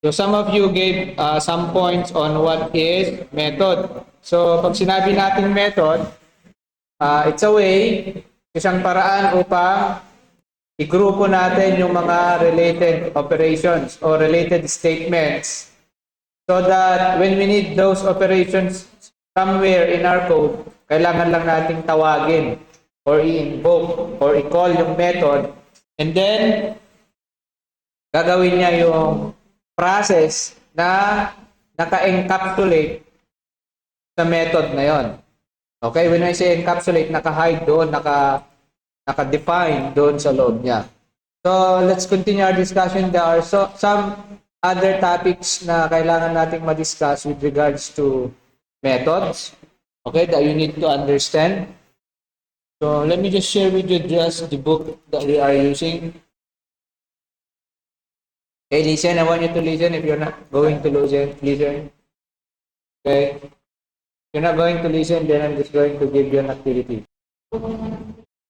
So some of you gave some points on what is method. So pag sinabi natin method, it's a way, isang paraan upang igrupo natin yung mga related operations or related statements so that when we need those operations somewhere in our code, kailangan lang nating tawagin or i-invoke or i-call yung method, and then gagawin niya yung process na naka-encapsulate sa method na yon. Okay, when I say encapsulate, naka-hide doon, naka-define doon sa loob niya. So, let's continue our discussion. There are some other topics na kailangan nating ma-discuss with regards to methods, okay, that you need to understand. So, let me just share with you just the book that we are using. Okay, listen. I want you to listen. If you're not going to listen. Okay. If you're not going to listen, then I'm just going to give you an activity.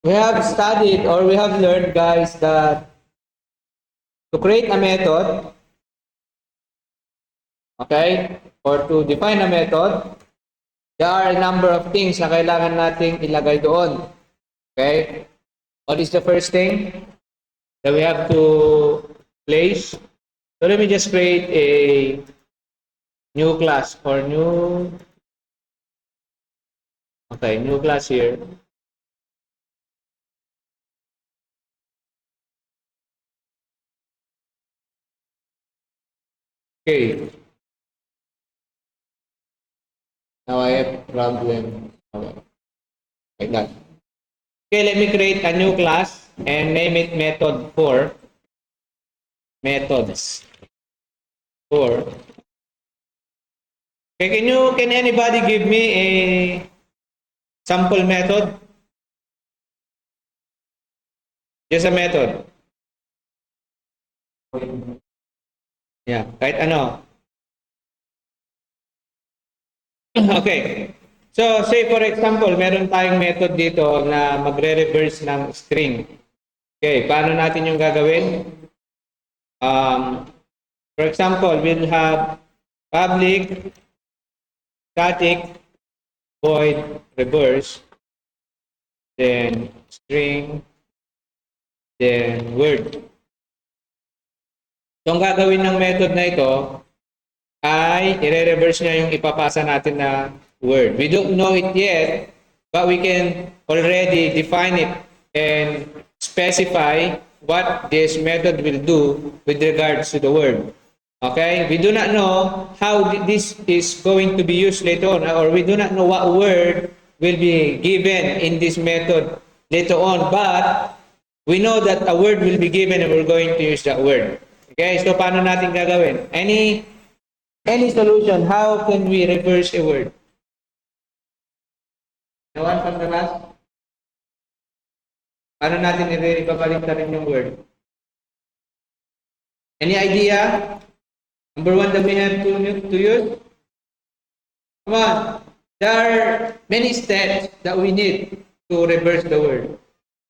We have studied or we have learned, guys, that to create a method, okay, or to define a method, there are a number of things na kailangan nating ilagay doon. Okay? What is the first thing that we have to place? So let me just create a new class or new class here. Okay. Now I have problem. Like that. Okay, let me create a new class and name it method 4. Methods 4. Okay, can anybody give me a sample method? Just a method. Yeah, kahit ano. Okay. So, say for example, meron tayong method dito na magre-reverse ng string. Okay, paano natin yung gagawin? For example, we'll have public static void reverse, then string, then word. So, ang gagawin ng method na ito ay i-reverse niya yung ipapasa natin na word. We don't know it yet, but we can already define it and specify what this method will do with regards to the word. Okay? We do not know how this is going to be used later on, or we do not know what word will be given in this method later on, but we know that a word will be given and we're going to use that word. Okay? So, paano natin gagawin? Any solution, how can we reverse a word? No one from the class? Paano natin ibabalik na rin yung word? Any idea? Number 1 that we have to use? Come on. There are many steps that we need to reverse the word.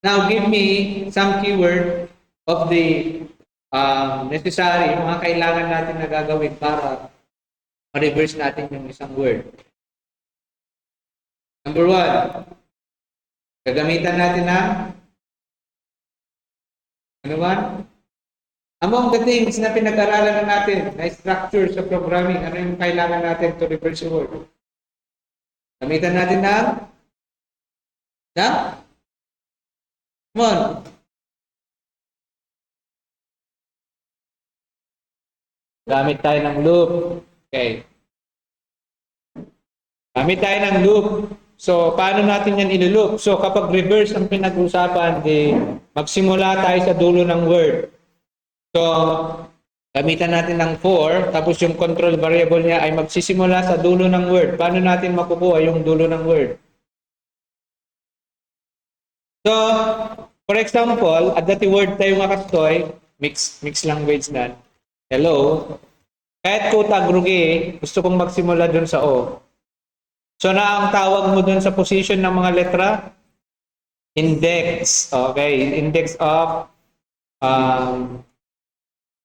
Now, give me some keyword of the necessary, mga kailangan natin na gagawin para ma-reverse natin yung isang word. Number 1, gagamitan natin ng ano ba? Among the things na pinag-aralan natin na structure sa programming, ano yung kailangan natin to reverse a word? Gamitan natin ng come on. Gamit tayo ng loop. Okay. Gamit tayo ng loop. So, paano natin yan ilo-loop? So, kapag reverse ang pinag-usapan, magsimula tayo sa dulo ng word. So, gamitan natin ng 4, tapos yung control variable niya ay magsisimula sa dulo ng word. Paano natin makukuha yung dulo ng word? So, for example, at dati word tayo mga kastoy, mixed language na. Hello. Kahit kota grugi, gusto kong magsimula dun sa O. So, na ang tawag mo dun sa position ng mga letra? Index. Okay. Index of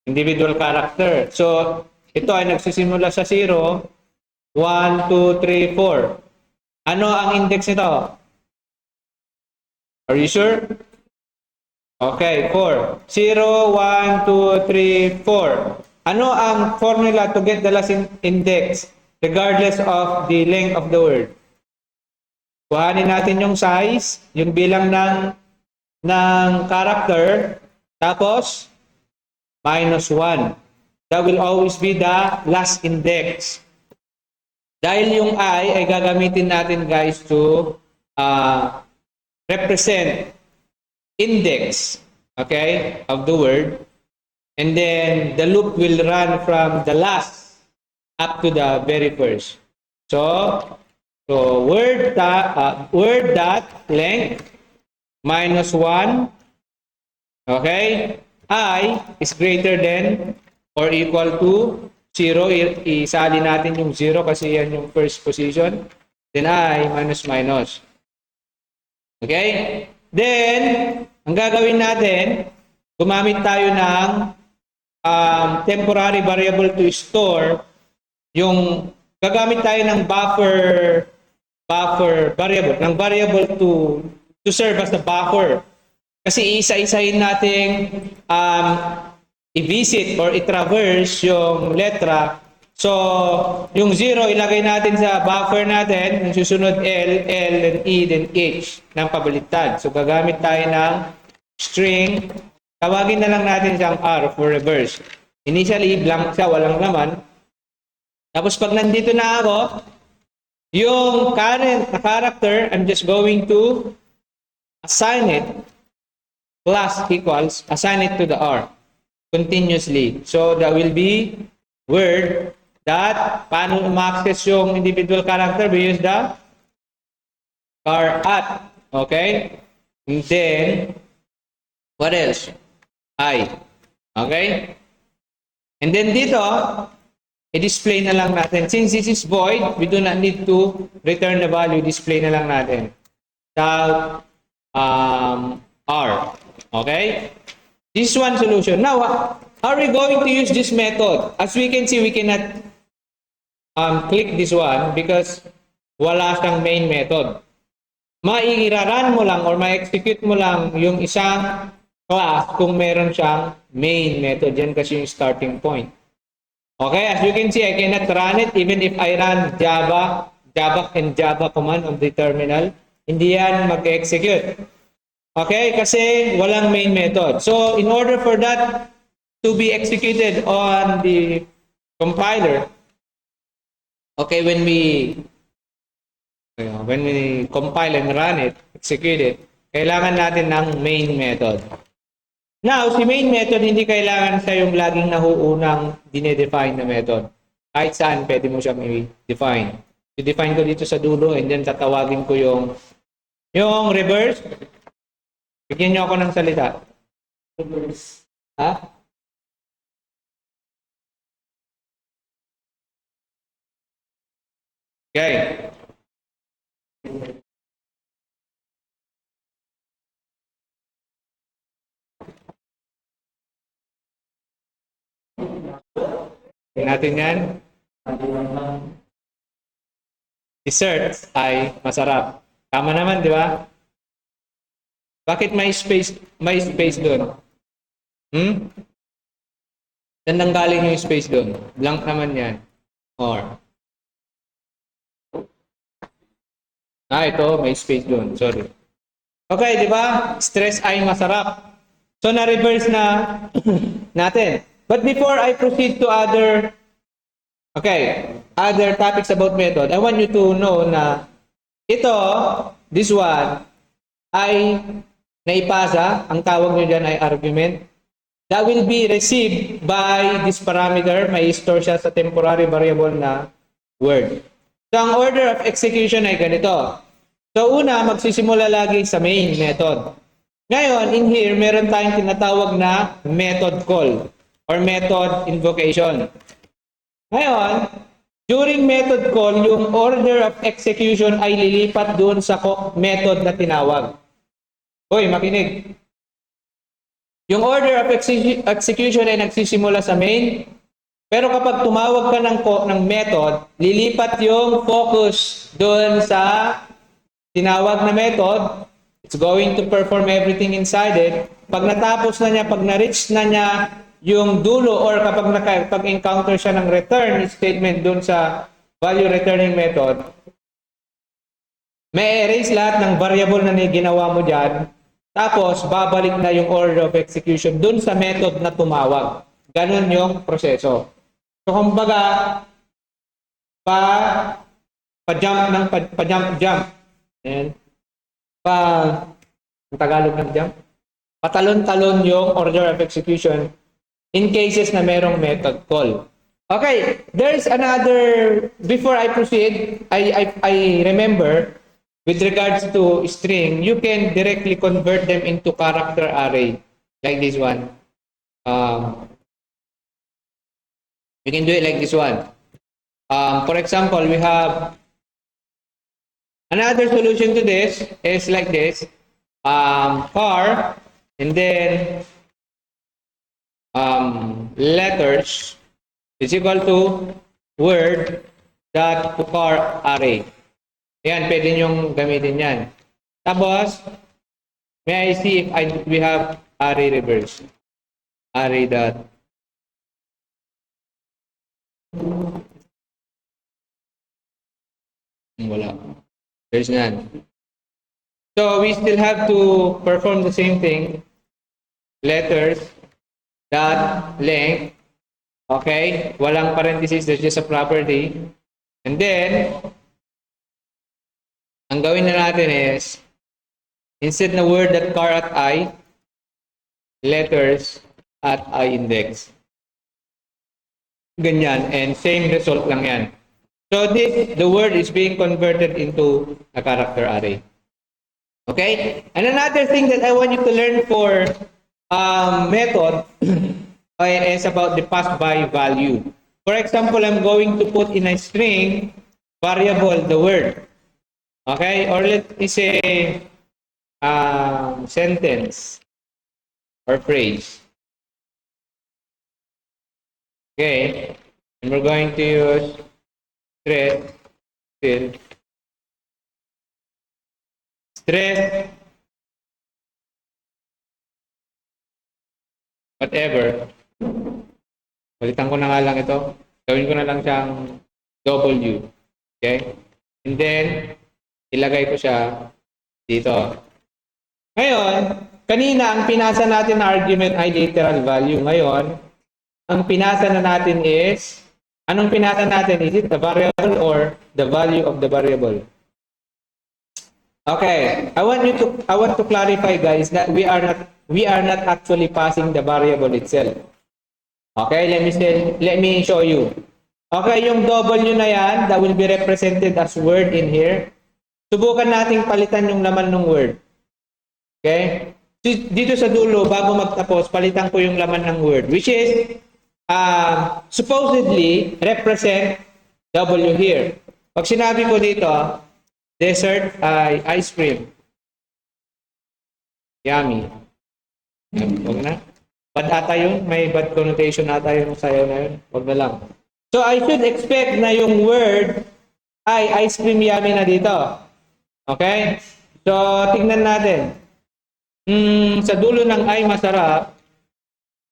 individual character. So, ito ay nagsisimula sa 0, 1, 2, 3, 4. Ano ang index nito? Are you sure? Okay, 4. 0, 1, 2, 3, 4. Ano ang formula to get the last index regardless of the length of the word? Kuhanin natin yung size, yung bilang ng character, tapos minus 1. That will always be the last index. Dahil yung I ay gagamitin natin guys to represent index, okay, of the word, and then the loop will run from the last up to the very first. So word dot length minus 1, okay, I is greater than or equal to 0. Isali natin yung 0 kasi yan yung first position. Then I minus minus. Okay? Then, ang gagawin natin, gumamit tayo ng temporary variable to store. Yung gagamit tayo ng buffer variable, ng variable to serve as the buffer. Kasi isa-isahin nating i-visit or i-traverse yung letra. So, yung 0 ilagay natin sa buffer natin, yung susunod L, then E, then H ng pabaliktad. So, gagamit tayo ng string. Tawagin na lang natin siyang R for reverse. Initially, blank siya, walang laman. Tapos, pag nandito na ako, yung current na character, I'm just going to assign it plus equals, assign it to the R continuously. So, that will be word that, paano ma-access yung individual character? We use the char at. Okay? And then, what else? I. Okay? And then dito, i-display na lang natin. Since this is void, we do not need to return the value. Display na lang natin. Without R. Okay? This is one solution. Now, how are we going to use this method? As we can see, we cannot click this one because wala siyang main method. Mairaran mo lang or ma-execute mo lang yung isang class kung meron siyang main method. Yan kasi yung starting point. Okay, as you can see, I cannot run it even if I run Java and Java command on the terminal. Hindi yan mag-execute. Okay, kasi walang main method. So, in order for that to be executed on the compiler, okay, when we compile and run it, execute it, kailangan natin ng main method. Now, si main method, hindi kailangan siya yung laging nahuunang dinedefine na method. Kahit saan, pwede mo siyang i-define. I-define ko dito sa dulo and then tatawagin ko yung reverse. Bigyan niyo ako ng salita. Reverse. Ha? Okay. Natin yan. Dessert ay masarap. Tama naman, di ba? Bakit may space doon? Saan nanggaling yung space doon? Blank naman yan. Or ito, may space doon. Sorry. Okay, di ba? Stress ay masarap. So, na-reverse na natin. But before I proceed to other topics about method, I want you to know na ito, this one, ay naipasa. Ang tawag nyo dyan ay argument. That will be received by this parameter. May store siya sa temporary variable na word. So, ang order of execution ay ganito. So, una, magsisimula lagi sa main method. Ngayon, in here, meron tayong tinatawag na method call or method invocation. Ngayon, during method call, yung order of execution ay lilipat doon sa method na tinawag. Hoy, makinig. Yung order of execution ay nagsisimula sa main. Pero kapag tumawag ka ng method, lilipat yung focus doon sa tinawag na method. It's going to perform everything inside it. Pag natapos na niya, pag na-reach na niya yung dulo or kapag pag-encounter siya ng return statement doon sa value returning method, may erase lahat ng variable na ginawa mo dyan. Tapos, babalik na yung order of execution doon sa method na tumawag. Ganon yung proseso. So, kumbaga, pa-jump. And, ang Tagalog ng jump? Patalon-talon yung order of execution in cases na merong method call. Okay, there's another, before I proceed, I remember, with regards to string, you can directly convert them into character array, like this one. You can do it like this one. For example, we have another solution to this is like this. Car, and then letters is equal to word dot to car array. Yan, pwede nyong gamitin yan. Tapos, may I see if we have array reverse. Array dot. Wala. There's none. So, we still have to perform the same thing. Letters dot length. Okay? Walang parentheses. There's just a property. And then, ang gawin na natin is, instead na word at car at I, letters at I index. Ganyan. And same result lang yan. So this, the word is being converted into a character array. Okay? And another thing that I want you to learn for method is about the pass by value. For example, I'm going to put in a string variable the word. Okay? Or let me say sentence or phrase. Okay, and we're going to use stress, whatever. Balitan ko na nga lang ito. Gawin ko na lang siyang W. Okay? And then, ilagay ko siya dito. Ngayon, kanina ang pinasa natin na argument ay literal value. Ngayon, ang pinasa na natin is, anong pinasa natin? Is it the variable or the value of the variable? Okay, I want to clarify, guys, that we are not actually passing the variable itself. Okay, let me show you. Okay, yung W na yan, that will be represented as word in here. Subukan nating palitan yung laman ng word. Okay? Dito sa dulo, bago magtapos, palitan ko yung laman ng word, which is supposedly represent W here. Pag sinabi ko dito, dessert ay ice cream. Yummy. Huwag na. Bad ata yun? May bad connotation ata yung sayaw na yun? Huwag na lang. So I should expect na yung word ay ice cream yummy na dito. Okay? So tingnan natin. Sa dulo ng ay masarap,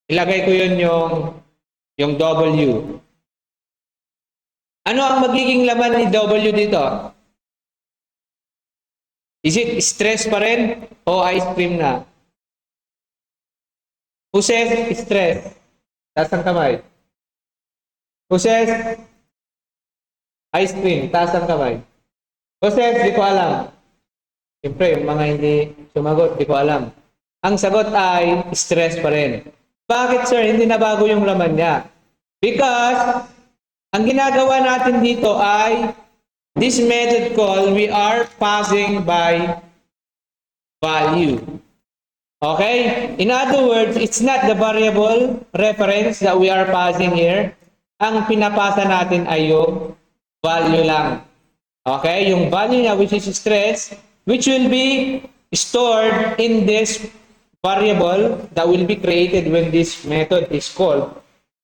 ilagay ko yun yung W. Ano ang magiging laman ni W dito? Is it stress pa rin o ice cream na? Who says stress? Taas ang kamay. Who says ice cream? Taas ang kamay. Who says di ko alam? Siyempre, yung mga hindi sumagot, di ko alam. Ang sagot ay stress pa rin. Bakit, sir? Hindi na bago yung laman niya. Because, ang ginagawa natin dito ay, this method call, we are passing by value. Okay? In other words, it's not the variable reference that we are passing here. Ang pinapasa natin ay yung value lang. Okay? Yung value niya, which is stress, which will be stored in this variable that will be created when this method is called.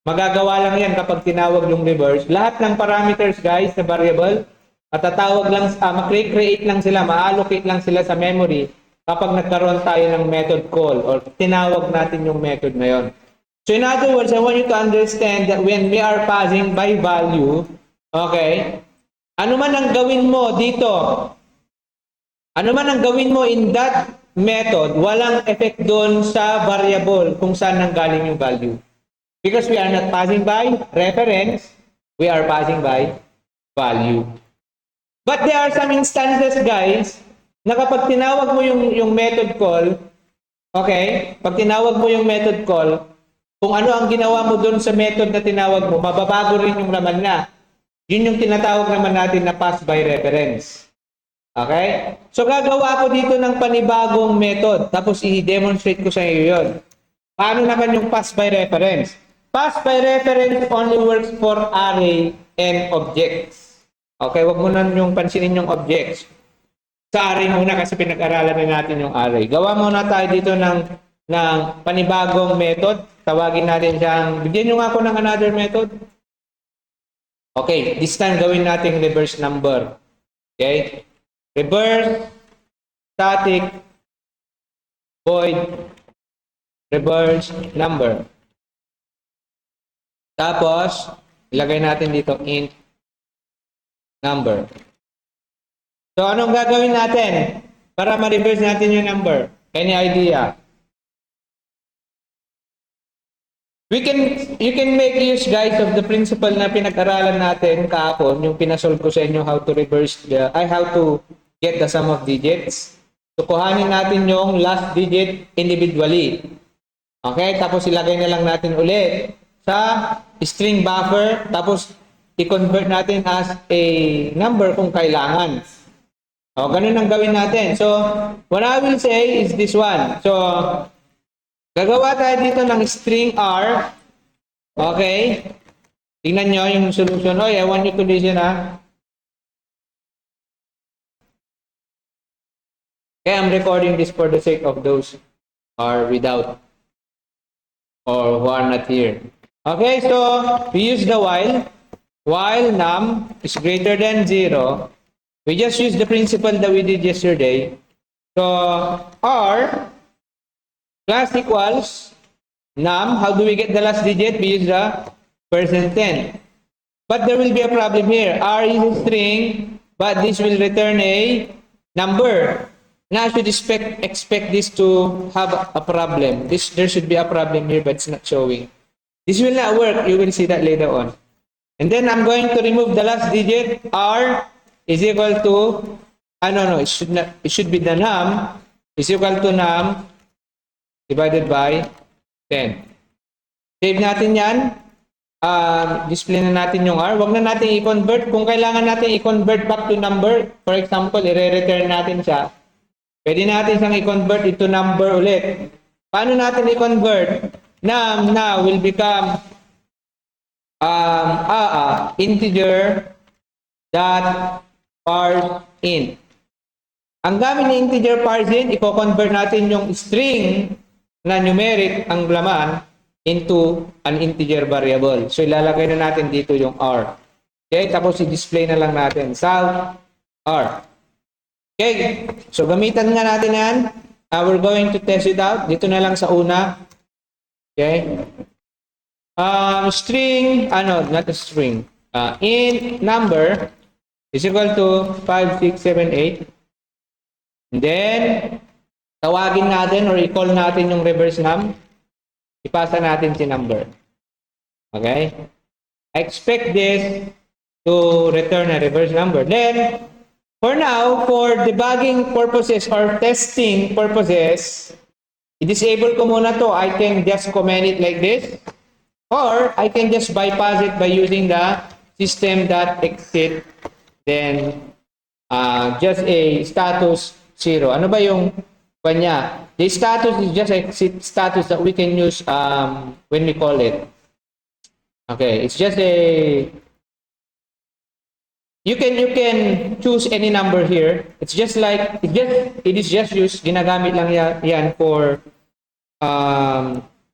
Magagawa lang yan kapag tinawag yung reverse. Lahat ng parameters, guys, sa variable, matatawag lang, mag-create lang sila, ma-allocate lang sila sa memory kapag nagkaroon tayo ng method call or tinawag natin yung method na yon. So in other words, I want you to understand that when we are passing by value, okay, ano man ang gawin mo dito, ano man ang gawin mo in that method, walang effect doon sa variable kung saan nanggaling yung value. Because we are not passing by reference, we are passing by value. But there are some instances, guys, na kapag tinawag mo yung method call, okay, pag tinawag mo yung method call, kung ano ang ginawa mo doon sa method na tinawag mo, mababago rin yung laman na. Yun yung tinatawag naman natin na pass by reference. Okay? So gagawa ko dito ng panibagong method, tapos i-demonstrate ko sa iyo yun. Paano naman yung pass by reference? Pass by reference only works for array and objects. Okay, wag mo na yung pansinin yung objects. Sa array muna kasi pinag-aralan na natin yung array. Gawa muna tayo dito ng panibagong method. Tawagin natin siyang, bigyan nyo nga ako ng another method. Okay, this time gawin natin reverse number. Okay? Reverse, static, void, reverse number. Tapos, ilagay natin dito int number. So, anong gagawin natin para ma-reverse natin yung number? Any idea? You can make use, guys, of the principle na pinag-aralan natin kahapon, yung pinasolve ko sa inyo how to reverse how to get the sum of digits. So, kuhanin natin yung last digit individually. Okay? Tapos, ilagay na lang natin ulit sa string buffer. Tapos, i-convert natin as a number kung kailangan. O, ganun ang gawin natin. So, what I will say is this one. So, gagawa tayo dito ng string R. Okay? Tingnan nyo yung solution. Oy, I want you to listen, ha? Okay, I'm recording this for the sake of those who are without or who are not here. Okay, so we use the while. While num is greater than 0, we just use the principle that we did yesterday. So, R plus equals num. How do we get the last digit? We use the %10. But there will be a problem here. R is a string, but this will return a number. Now, I should expect this to have a problem. There should be a problem here, but it's not showing. This will not work. You will see that later on. And then I'm going to remove the last digit. R is equal to, it should be the num is equal to num divided by 10. Save natin yan. Display na natin yung R. Huwag na natin i-convert. Kung kailangan natin i-convert back to number, for example, i-return natin siya. Pwede natin siyang i-convert into number ulit. Paano natin i-convert? Num now will become integer dot parse int. Ang gamit ng integer parse int, i-convert natin yung string na numeric ang laman into an integer variable. So ilalagay na natin dito yung R. Okay, tapos i-display na lang natin sa R. Okay, so gamitan nga natin yan. We're going to test it out. Dito na lang sa una. Okay. String, not a string. Int number is equal to 5, 6, 7, 8. And then, tawagin natin or i-call natin yung reverse num. Ipasa natin si number. Okay? I expect this to return a reverse number. Then, for now, for debugging purposes or testing purposes, i-disable ko muna to. I can just comment it like this. Or, I can just bypass it by using the system.exit. Then, just a status 0. Ano ba yung kanya? The status is just a status that we can use when we call it. Okay, it's just a... You can choose any number here. It's just like it is just used, ginagamit lang yan for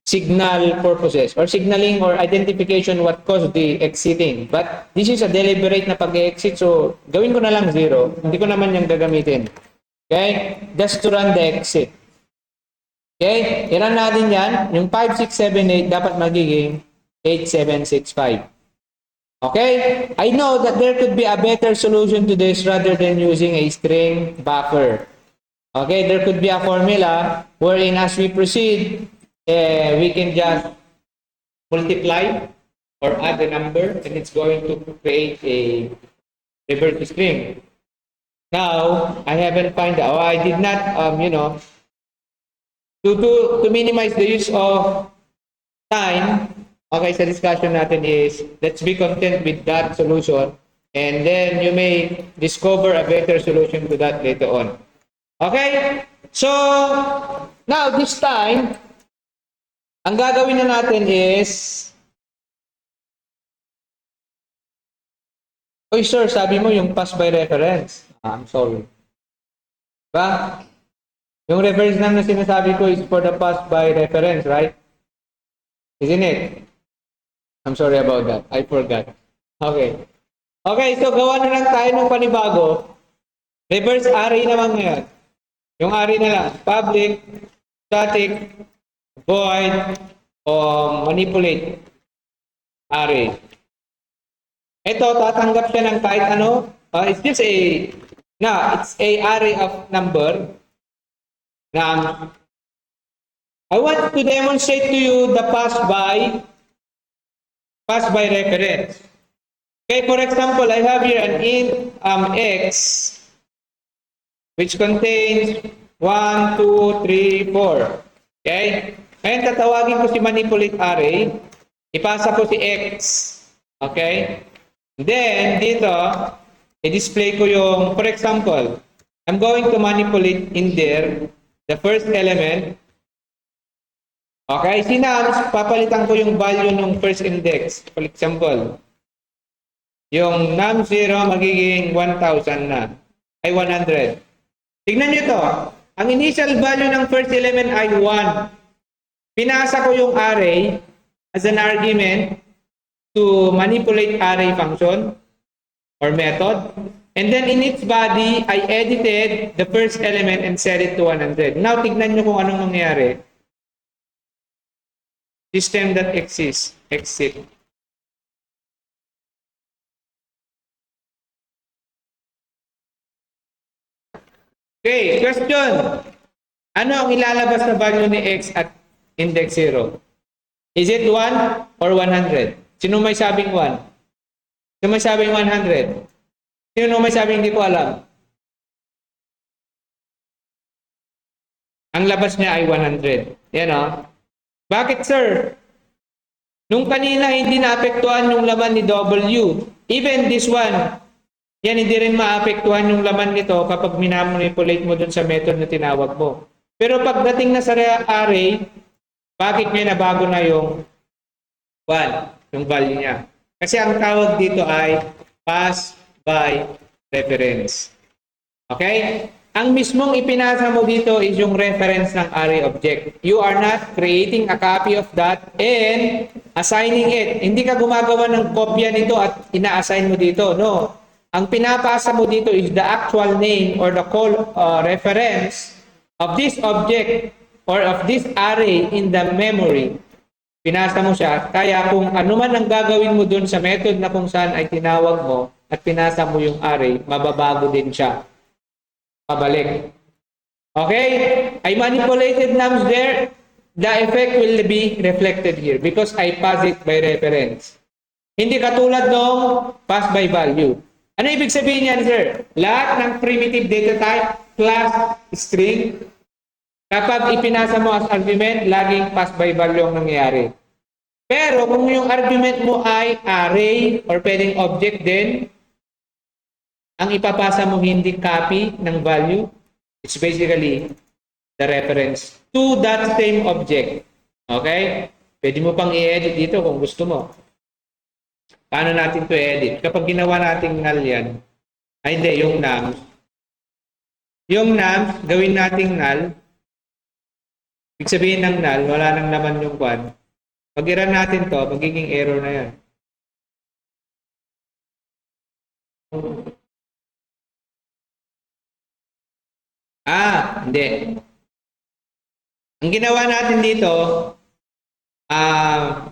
signal purposes or signaling or identification what caused the exiting. But this is a deliberate na pag-exit, so gawin ko na lang 0. Hindi ko naman yung gagamitin. Okay? Just to run the exit. Okay? I-run natin yan. Yung 5, 6, 7, 8 dapat magiging 8, 7, 6, 5. Okay? I know that there could be a better solution to this rather than using a string buffer. Okay? There could be a formula wherein as we proceed, we can just multiply or add a number and it's going to create a reverse string. Now, I haven't found out, I did not, to minimize the use of time, okay, sa discussion natin is, let's be content with that solution and then you may discover a better solution to that later on. Okay? So, now this time, ang gagawin na natin is, oy sir, sabi mo yung pass by reference. I'm sorry. Diba? Yung reference lang na sinasabi ko is for the pass by reference, right? Isn't it? I'm sorry about that. I forgot. Okay. Okay, so gawa na lang tayo ng panibago. Reverse array naman ngayon. Yung array na lang. Public, static, void, manipulate array. Ito, tatanggap siya ng kahit ano. It's just it's a array of number. I want to demonstrate to you the pass by reference. Okay, for example, I have here an int x which contains 1, 2, 3, 4. Okay? Ngayon, tatawagin ko si manipulate array. Ipasa ko si x. Okay? Then, dito, i-display ko yung, for example, I'm going to manipulate in there the first element. Okay? Sinams, papalitan ko yung value ng first index. For example, yung num0 magiging 1,000 na. Ay, 100. Tignan nyo to. Ang initial value ng first element ay 1. Pinasa ko yung array as an argument to manipulate array function or method. And then in its body, I edited the first element and set it to 100. Now, tignan nyo kung anong nangyari. System.exist. Exit. Okay, question. Ano ang ilalabas na value ni x at index 0? Is it 1 or 100? Sino may sabing 1? Sino may sabing 100? Sino may sabing hindi ko alam? Ang labas niya ay 100. Yan o. Bakit, sir? Nung kanina hindi naapektuhan yung laman ni W. Even this one, yan hindi rin maapektuhan yung laman nito kapag minamulipulate mo dun sa method na tinawag mo. Pero pagdating na sa array, bakit may nabago na yung 1, yung value niya? Kasi ang tawag dito ay pass by reference. Okay? Ang mismong ipinasa mo dito is yung reference ng array object. You are not creating a copy of that and assigning it. Hindi ka gumagawa ng kopya nito at ina-assign mo dito. No. Ang pinapasa mo dito is the actual name or the call reference of this object or of this array in the memory. Pinasa mo siya. Kaya kung ano man ang gagawin mo dun sa method na kung saan ay tinawag mo at pinasa mo yung array, mababago din siya. Pabalik. Okay? I manipulated nums there. The effect will be reflected here because I pass it by reference. Hindi katulad ng pass by value. Ano ibig sabihin niyan, sir? Lahat ng primitive data type, class, string, kapag ipinasa mo as argument, laging pass by value ang nangyayari. Pero kung yung argument mo ay array or pwedeng object din, ang ipapasa mo hindi copy ng value, it's basically the reference to that same object. Okay? Pwede mo pang i-edit dito kung gusto mo. Paano natin to edit? Kapag ginawa natin null yan, ay hindi, yung nums. Yung nums, gawin nating null. Ibig sabihin ng null, wala nang laman yung kwan. Pag i-run natin to, magiging error na yan. Hindi. Ang ginawa natin dito,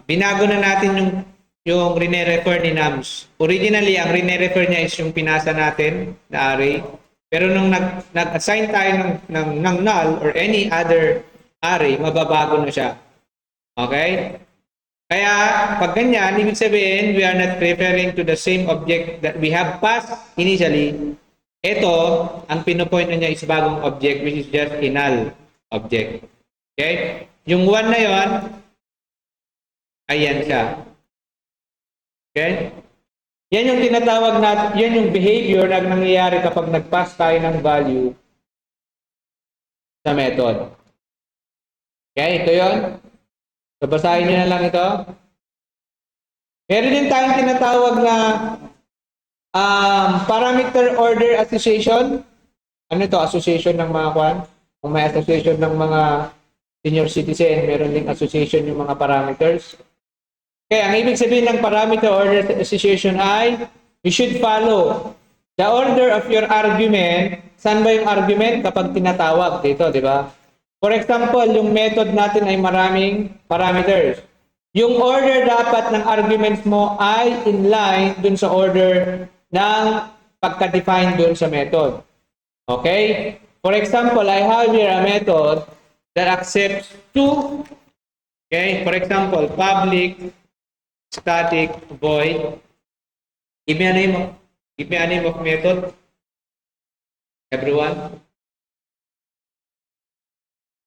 binago na natin yung rine-refer ni NAMS. Originally, ang rine-refer niya is yung pinasa natin na array. Pero nung nag-assign tayo ng null or any other array, mababago na siya. Okay? Kaya, pag ganyan, ibig sabihin, we are not referring to the same object that we have passed initially. Ito, ang pinopoint na niya is bagong object, which is just a null object. Okay? Yung 1 na yon, ayan siya. Okay? Yan yung tinatawag natin, yan yung behavior na nangyayari kapag nag-pass tayo ng value sa method. Okay, ito yon. So, basahin nyo na lang ito. Meron din tayong tinatawag na parameter order association. Ano ito? Association ng mga kwan. Kung may association ng mga senior citizen, meron din association yung mga parameters. Kaya ang ibig sabihin ng parameter order association ay you should follow the order of your argument. Saan ba yung argument? Kapag tinatawag dito, di ba? For example, yung method natin ay maraming parameters. Yung order dapat ng arguments mo ay in line dun sa order ng pagka-define dun sa method. Okay? For example, I have here a method that accepts two. Okay? For example, public static void. Give me a name of method. Everyone.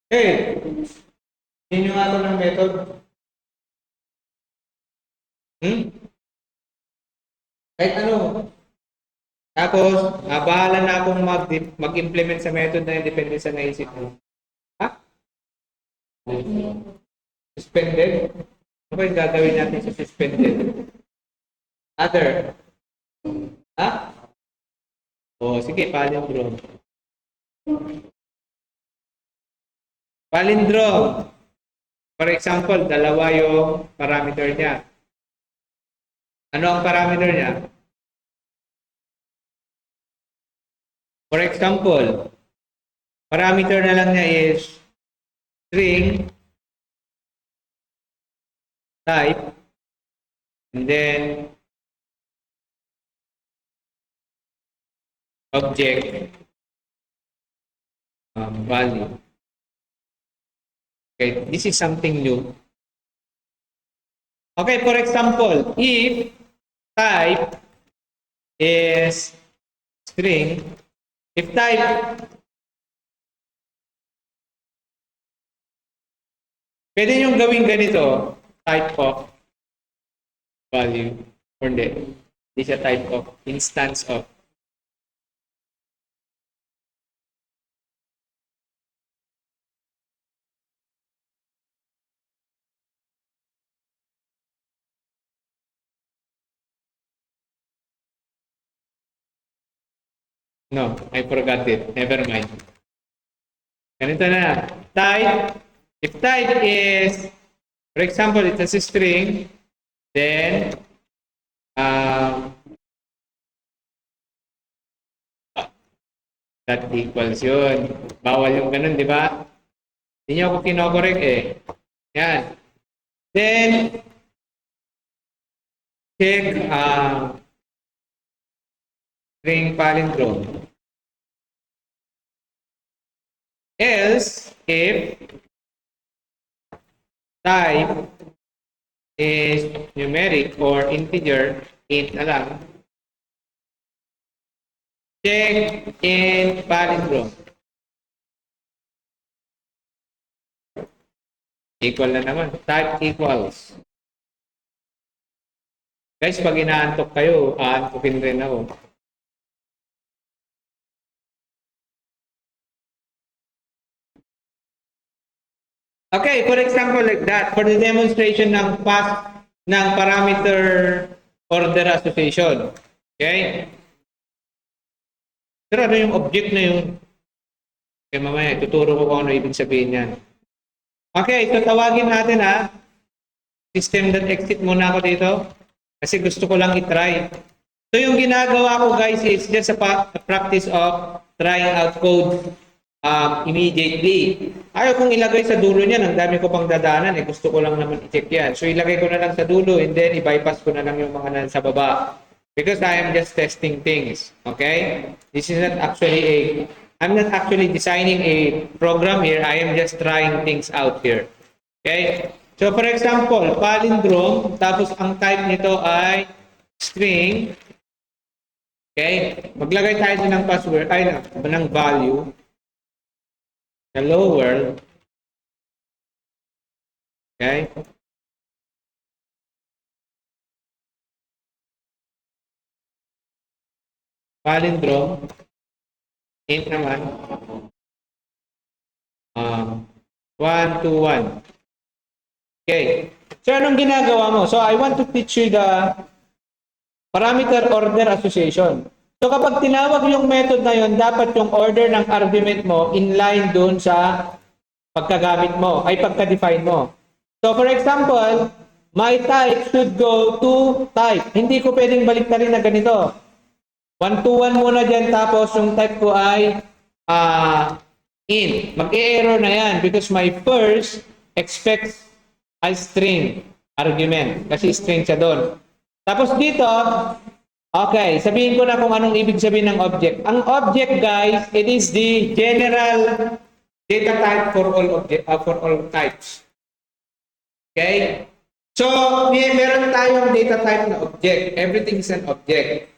Hey, yun yung ato ng method. Kahit ano. Tapos, bahala na akong mag-implement sa method na depende sa naisip mo. Ha? Suspended? Ano ba yung gagawin natin sa suspended? Other? Ha? O, sige, palindrome. Palindrome. For example, dalawa yung parameter niya. Ano ang parameter niya? For example, parameter na lang niya is string type and then object value. Okay, this is something new. Okay, for example, if type is string, if type, pwede nyo gawin ganito, type of value, or hindi. Hindi siya type of, instance of. No, I forgot it. Never mind. Ganito na. Type. If type is, for example, it's a string, then that equals yun. Bawal yung ganun, di ba? Hindi nyo ako kinokorek eh. Yan. Then, check string palindrome. Else, if type is numeric or integer, int na lang, check in palindrome. Equal na naman. Type equals. Guys, pag inaantok kayo, aantokin rin ako. Okay, for example like that, for the demonstration ng pass ng parameter order association. Okay? Pero ano yung object na yun? Okay, mamaya, tuturo ko kung ano ibig sabihin yan. Okay, so tawagin natin ha. System.exit muna ako dito. Kasi gusto ko lang i-try. So yung ginagawa ko guys is just a practice of trying out code immediately. Ayaw kong ilagay sa dulo niyan. Ang dami ko pang dadaanan. Gusto ko lang naman i-check yan. So ilagay ko na lang sa dulo and then i-bypass ko na lang yung mga nasa baba. Because I am just testing things. Okay? This is not actually I'm not actually designing a program here. I am just trying things out here. Okay? So for example, palindrome, tapos ang type nito ay string. Okay? Maglagay tayo din ng password, ng value. Hello world. Okay? Palindrome. Int naman. 1 to 1. Okay. So, anong ginagawa mo? So, I want to teach you the parameter order association. So, kapag tinawag yung method na yun, dapat yung order ng argument mo inline dun sa pagkagamit mo, ay pagka-define mo. So, for example, my type should go to type. Hindi ko pwedeng baliktarin na ganito. 1 to 1 muna dyan, tapos yung type ko ay int. Mag-e-error na yan because my first expects a string argument. Kasi string siya doon. Tapos dito, okay, sabihin ko na kung anong ibig sabihin ng object. Ang object, guys, it is the general data type for all types. Okay? So, meron tayong data type na object. Everything is an object.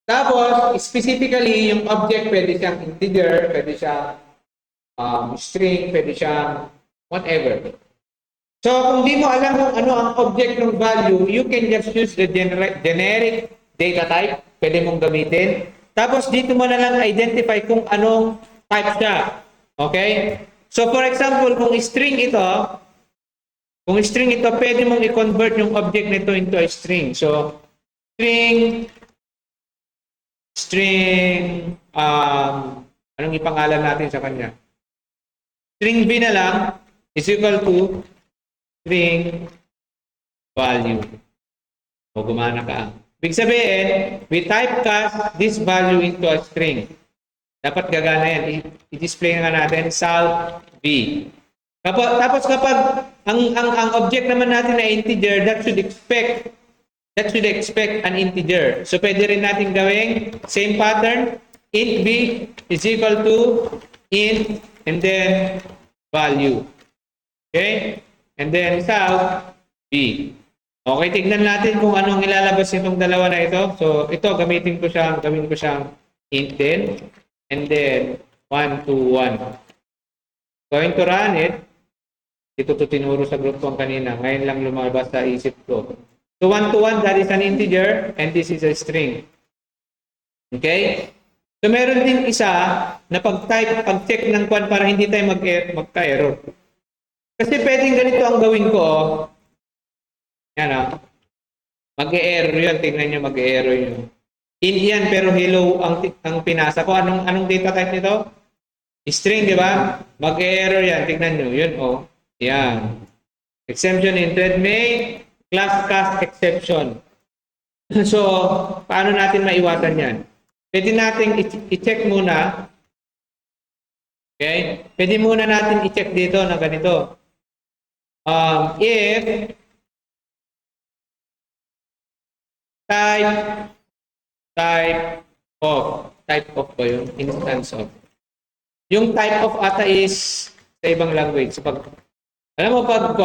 Tapos, specifically, yung object pwede siyang integer, pwede siyang string, pwede siyang whatever. So, kung di mo alam kung ano ang object ng value, you can just use the generic data type. Pwede mong gamitin. Tapos, dito mo na lang identify kung anong type siya. Okay? So, for example, kung string ito, pwede mong i-convert yung object nito into a string. So, string, anong ipangalan natin sa kanya? String B na lang is equal to string value. O gumana ka. Ibig sabihin, we typecast this value into a string. Dapat gagana yan. I-display nga natin South B. Tapos kapag ang object naman natin na integer, that should expect an integer. So pwede rin natin gawing same pattern. Int B is equal to int and then value. Okay? And then South B. Okay, tignan natin kung anong ilalabas itong dalawa na ito. So ito, gawin ko siyang int din. And then 1 to 1. Going to run it. Ito to tinuro sa group ko kanina. Ngayon lang lumabas sa isip ko. So 1 to 1, that is an integer and this is a string. Okay? So meron din isa na pag-check ng kwan para hindi tayo magka-error. Kasi pwedeng ganito ang gawin ko. Yan mag-e-error yun. Tingnan nyo, mag-e-error yun. Int yan, pero hello ang pinasa ko. Anong data type nito? String, di ba? Mag-e-error yan. Tingnan nyo. Yun, Yan. Exemption in thread may class cast exception. So, paano natin maiwasan yan? Pwede natin i-check muna. Okay? Pwede muna natin i-check dito na ganito. If type of ba yun? Instance of. Yung type of ata is sa ibang language. Alam mo, kapag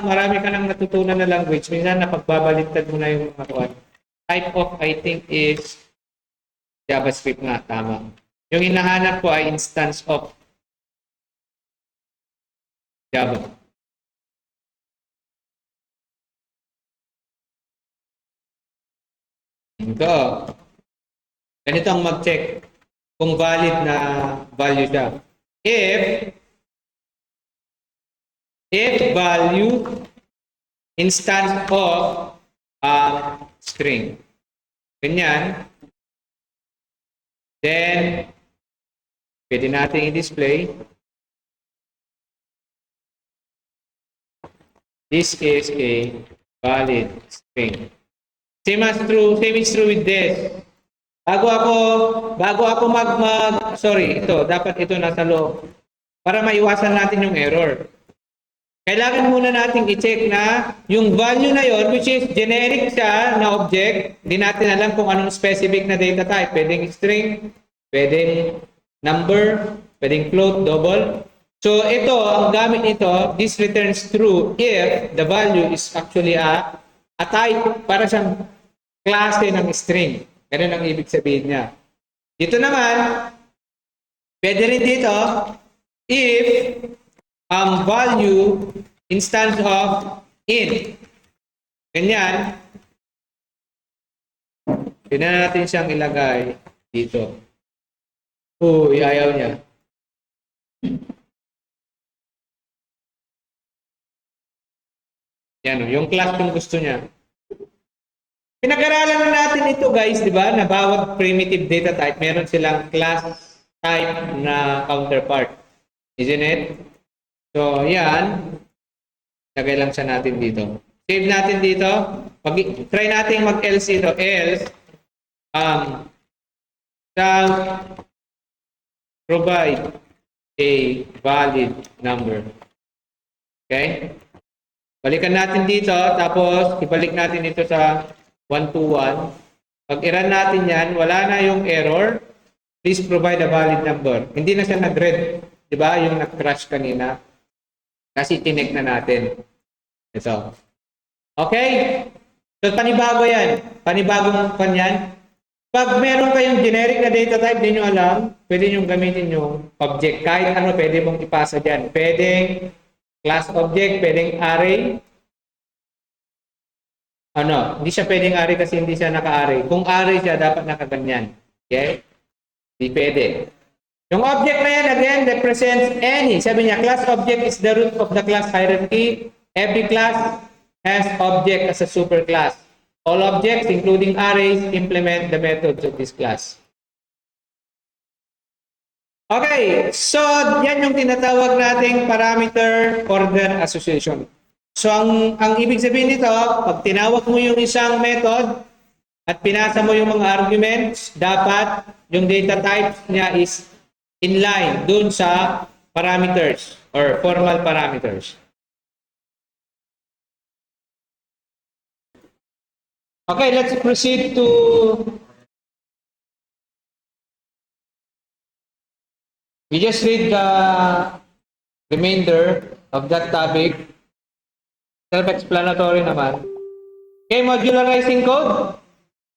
marami ka nang natutunan na language, minsan napagbabaliktad mo na yung mga kuwan. Type of, I think, is JavaScript nga, tama. Yung hinahanap ko ay instance of Java. Ito. Ganito ang mag-check kung valid na value siya. If value instance of string. Ganyan. Then, pwede natin i-display This is a valid string. Same is true with this. Bago ako sorry, dapat ito nasa loob. Para maiwasan natin yung error. Kailangan muna nating i-check na yung value na yon, which is generic siya na object. Hindi natin alam kung anong specific na data type. Pwedeng string, pwedeng number, pwedeng float, double. So ito, ang gamit nito, this returns true if the value is actually a type, para siyang klase ng string. Ganun ang ibig sabihin niya. Dito naman, pwede rin dito, if value instance of int. Ganyan. Pwede na natin siyang ilagay dito. Uy, ayaw niya. Yan, yung class kung gusto niya. Pinag-aralan na natin ito guys, di ba? Na bawat primitive data type, meron silang class type na counterpart. Isn't it? So, yan. Lagay lang siya natin dito. Save natin dito. Try natin mag-else ito. Else, provide a valid number. Okay? Balikan natin dito, tapos ibalik natin ito sa 1 to 1. Pag i-run natin yan, wala na yung error. Please provide a valid number. Hindi na siya nag-red. Diba? Yung nag-crash kanina. Kasi tinek na natin. Ito. Okay? So, panibago yan. Panibagong pan yan. Pag meron kayong generic na data type, di nyo alam, pwede nyo gamitin yung object. Kahit ano, pwede mong ipasa dyan. Pwedeng class object, pwedeng array. Hindi siya pwedeng array kasi hindi siya naka-array. Kung array siya, dapat nakaganyan. Okay? Hindi pwede. Yung object na yan, again, represents any. Sabi niya, class object is the root of the class hierarchy. Every class has object as a superclass. All objects, including arrays, implement the methods of this class. Okay, so yan yung tinatawag nating parameter order association. So ang ibig sabihin nito, pag tinawag mo yung isang method at pinasa mo yung mga arguments, dapat yung data types niya is inline dun sa parameters or formal parameters. Okay, let's proceed to we just read the remainder of that topic. Self-explanatory naman. Okay, modularizing code.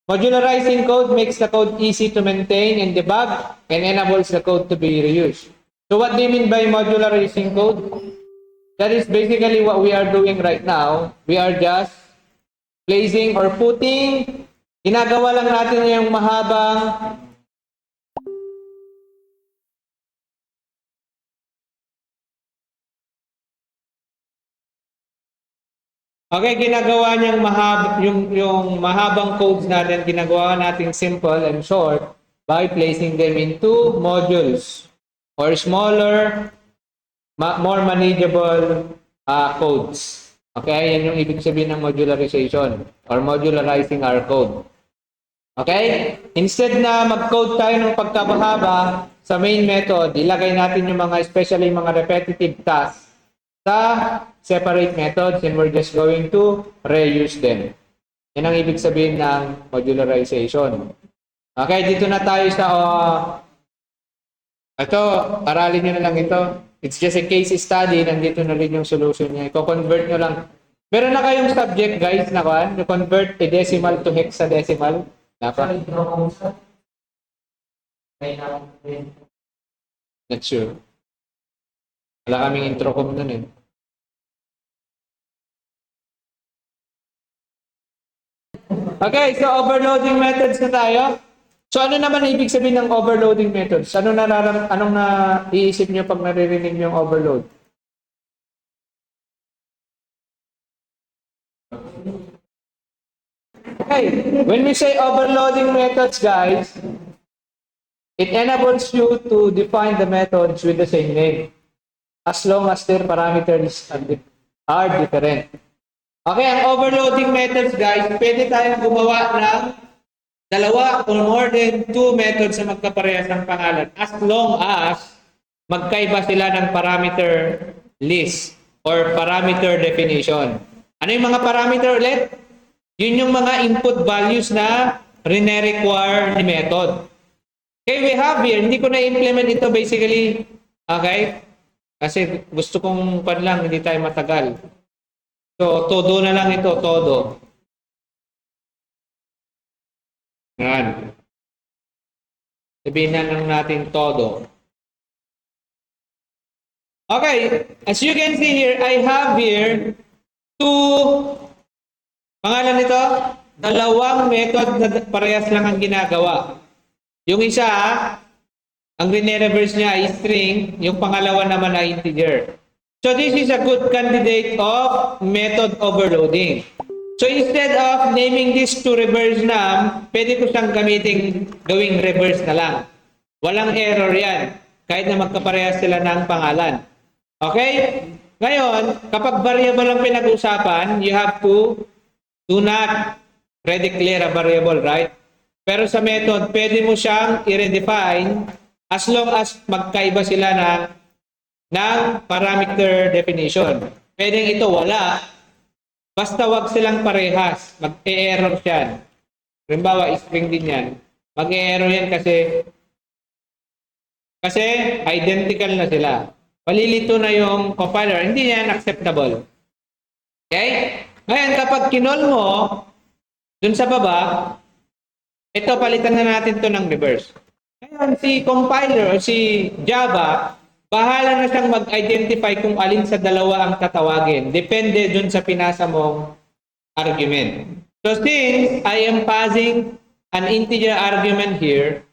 Modularizing code makes the code easy to maintain and debug and enables the code to be reused. So what do you mean by modularizing code? That is basically what we are doing right now. We are just placing or putting, ginagawa lang natin yung mahabang ginagawa niyang yung mahabang codes natin, ginagawa natin simple and short by placing them into modules or smaller, more manageable codes. Okay, yan yung ibig sabihin ng modularization or modularizing our code. Okay? Instead na mag-code tayo ng pagkabahaba sa main method, ilagay natin yung mga, especially mga repetitive tasks sa separate methods and we're just going to reuse them. Yan ang ibig sabihin ng modularization. Okay, dito na tayo sa ito, aralin nyo na lang ito. It's just a case study, nandito na rin yung solution niya. I-convert nyo lang. Meron na kayong subject guys na kan, convert a decimal to hexadecimal. Dapat. Not sure. Wala kaming introcom nun eh. Okay, so overloading methods na tayo. So ano naman ibig sabihin ng overloading methods? Anong naiisip niyo pag naririnig niyo yung overload? Okay, when we say overloading methods, guys, it enables you to define the methods with the same name as long as their parameters are different. Okay, ang overloading methods guys, pwede tayong gumawa ng dalawa or more than 2 methods na magkaparehas ng pangalan as long as magkaiba sila ng parameter list or parameter definition. Ano yung mga parameter ulit? Yun yung mga input values na rene-require ni method. Okay, we have here, hindi ko na-implement ito basically, okay? Kasi gusto kong pan lang, hindi tayo matagal. So, todo na lang ito, todo. Yan. Sabihin na lang natin todo. Okay, as you can see here, I have here pangalan nito, dalawang method na parehas lang ang ginagawa. Yung isa, ang rene-reverse niya ay string, yung pangalawa naman ay integer. So this is a good candidate of method overloading. So instead of naming this to reverse num, pwede ko siyang gawing reverse na lang. Walang error yan, kahit na magkaparehas sila ng pangalan. Okay? Ngayon, kapag variable ang pinag-usapan, you have to do not redeclare a variable, right? Pero sa method, pwede mo siyang i-redefine as long as magkaiba sila ng parameter definition. Pwedeng ito wala, basta wag silang parehas, mag-e-error yan. Halimbawa, string din yan. Mag-e-error yan kasi identical na sila. Palilito na yung compiler, hindi yan acceptable. Okay? Ngayon, kapag kinol mo, dun sa baba, ito, palitan na natin to ng reverse. Ngayon, si compiler o si Java, bahala na siyang mag-identify kung alin sa dalawa ang tatawagin. Depende dun sa pinasa mong argument. So, since I am passing an integer argument here,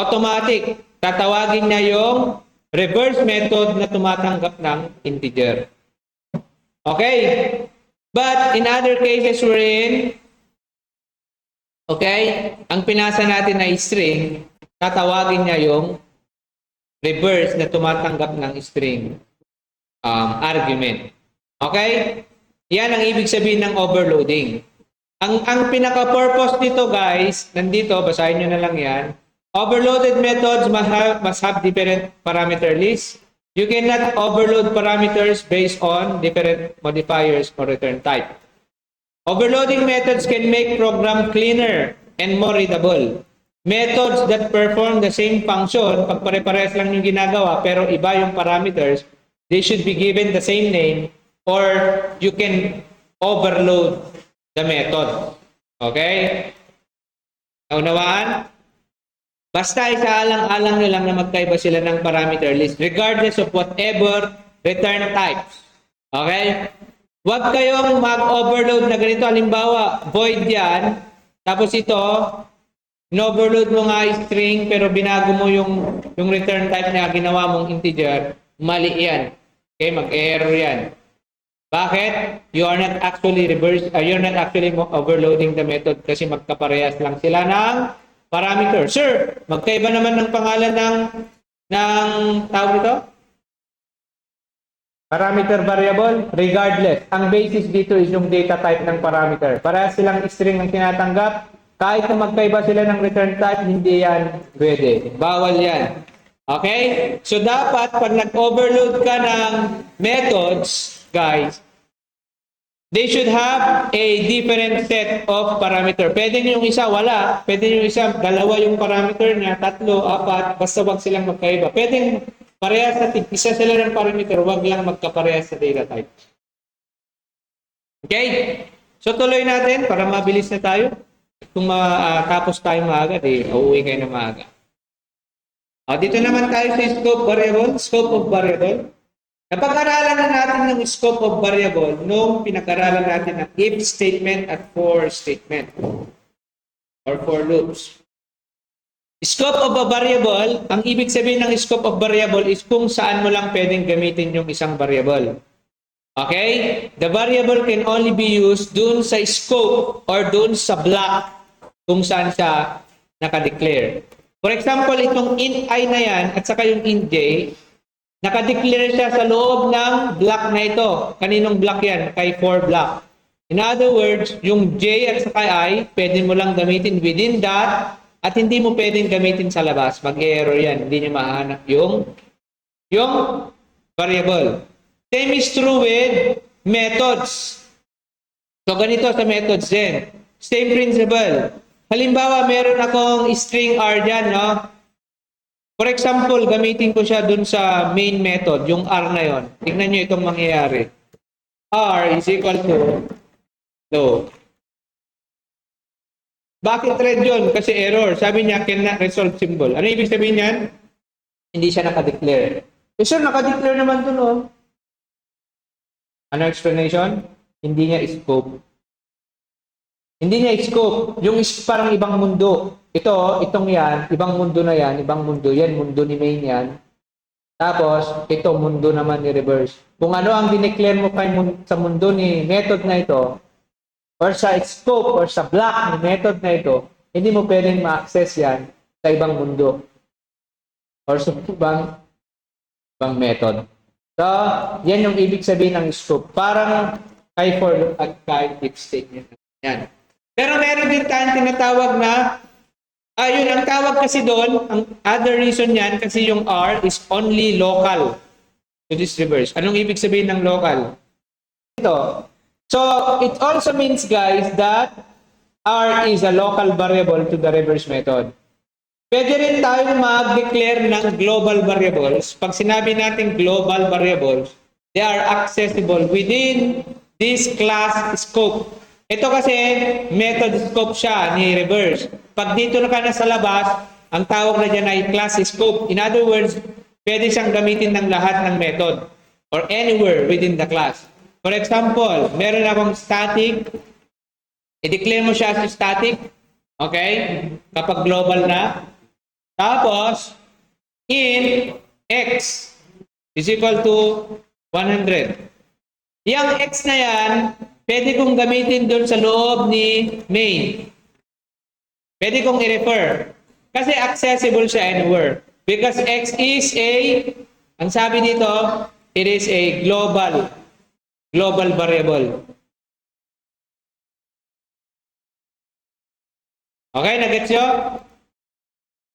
automatic, tatawagin niya yung reverse method na tumatanggap ng integer. Okay? But in other cases wherein, okay, ang pinasa natin ay string, tatawagin niya yung reverse na tumatanggap ng string argument. Okay? Yan ang ibig sabihin ng overloading. Ang pinaka-purpose nito guys, nandito, basahin nyo na lang yan. Overloaded methods must have different parameter lists. You cannot overload parameters based on different modifiers or return type. Overloading methods can make program cleaner and more readable. Methods that perform the same function, pag pare-parehas lang yung ginagawa pero iba yung parameters, they should be given the same name or you can overload the method. Okay? Naunawaan? Basta isaalang-alang nyo lang na magkaiba sila ng parameter list regardless of whatever return types. Okay? Huwag kayong mag-overload na ganito. Halimbawa, void yan. Tapos ito, in-overload mo nga string pero binago mo yung return type na ginawa mong integer. Mali yan. Okay? Mag-error yan. Bakit? You're not actually overloading the method kasi magkaparehas lang sila ng parameter. Sir, magkaiba naman ng pangalan ng tawag nito? Parameter variable, regardless. Ang basis dito is yung data type ng parameter. Parehas silang string ang tinatanggap. Kahit na magkaiba sila ng return type, hindi yan pwede. Bawal yan. Okay? So, dapat pag nag-overload ka ng methods, guys, they should have a different set of parameter. Pwede yung isa wala, pwede yung isa dalawa yung parameter niya, 3, 4, basta wag silang magkaiba. Pwede parehas sa isa sila ng parameter, wag lang magkaparehas sa data type. Okay? So tuloy natin para mabilis na tayo. Kung tapos tayo maaga, uuwi kayo na maaga. Dito naman tayo sa scope of variable. Napag-aralan na natin ng scope of variable nung pinag-aralan natin ng if statement at for statement or for loops. Scope of a variable, ang ibig sabihin ng scope of variable is kung saan mo lang pwedeng gamitin yung isang variable. Okay? The variable can only be used dun sa scope or dun sa block kung saan siya nakadeclare. For example, itong int i na yan at saka yung int j, Nakadeclare siya sa loob ng block na ito. Kaninong block yan? Kay 4 block. In other words, yung J at saka I, pwede mo lang gamitin within that at hindi mo pwedeng gamitin sa labas. Mag-error yan. Hindi nyo mahanap yung variable. Same is true with methods. So, ganito sa methods din. Same principle. Halimbawa, meron akong string R dyan, no? For example, gamitin ko siya dun sa main method, yung R na yon. Tingnan nyo itong mangyayari. R is equal to Bakit red yun? Kasi error. Sabi niya, cannot resolve symbol. Ano ibig sabihin yan? Hindi siya nakadeclare. Eh sir, nakadeclare naman dun, oh. Ano explanation? Hindi niya scope. Hindi niya scope. Yung parang ibang mundo. Itong yan, ibang mundo na yan, ibang mundo yan, mundo ni main yan. Tapos, ito, mundo naman ni reverse. Kung ano ang dineclare mo sa mundo ni method na ito, or sa scope, or sa block ni method na ito, hindi mo pwedeng ma-access yan sa ibang mundo. Or sa ibang method. So, yan yung ibig sabihin ng scope. Parang kay for loop at kay if statement. Yan. Pero meron din tayong tinatawag na yun, ang tawag kasi doon, ang other reason yan, kasi yung R is only local to this reverse. Anong ibig sabihin ng local? Ito. So, it also means, guys, that R is a local variable to the reverse method. Pwede rin tayong mag-declare ng global variables. Pag sinabi natin global variables, they are accessible within this class scope. Ito kasi method scope siya ni reverse. Pag dito na ka na sa labas, ang tawag na dyan ay class scope. In other words, pwede siyang gamitin ng lahat ng method or anywhere within the class. For example, meron akong static. I-declare mo siya as static. Okay? Kapag global na. Tapos, in x is equal to 100. Yang x na yan, pwede kong gamitin doon sa loob ni main. Pwede kong i-refer. Kasi accessible siya anywhere. Because x is ang sabi dito, it is a global variable. Okay, nagets nyo?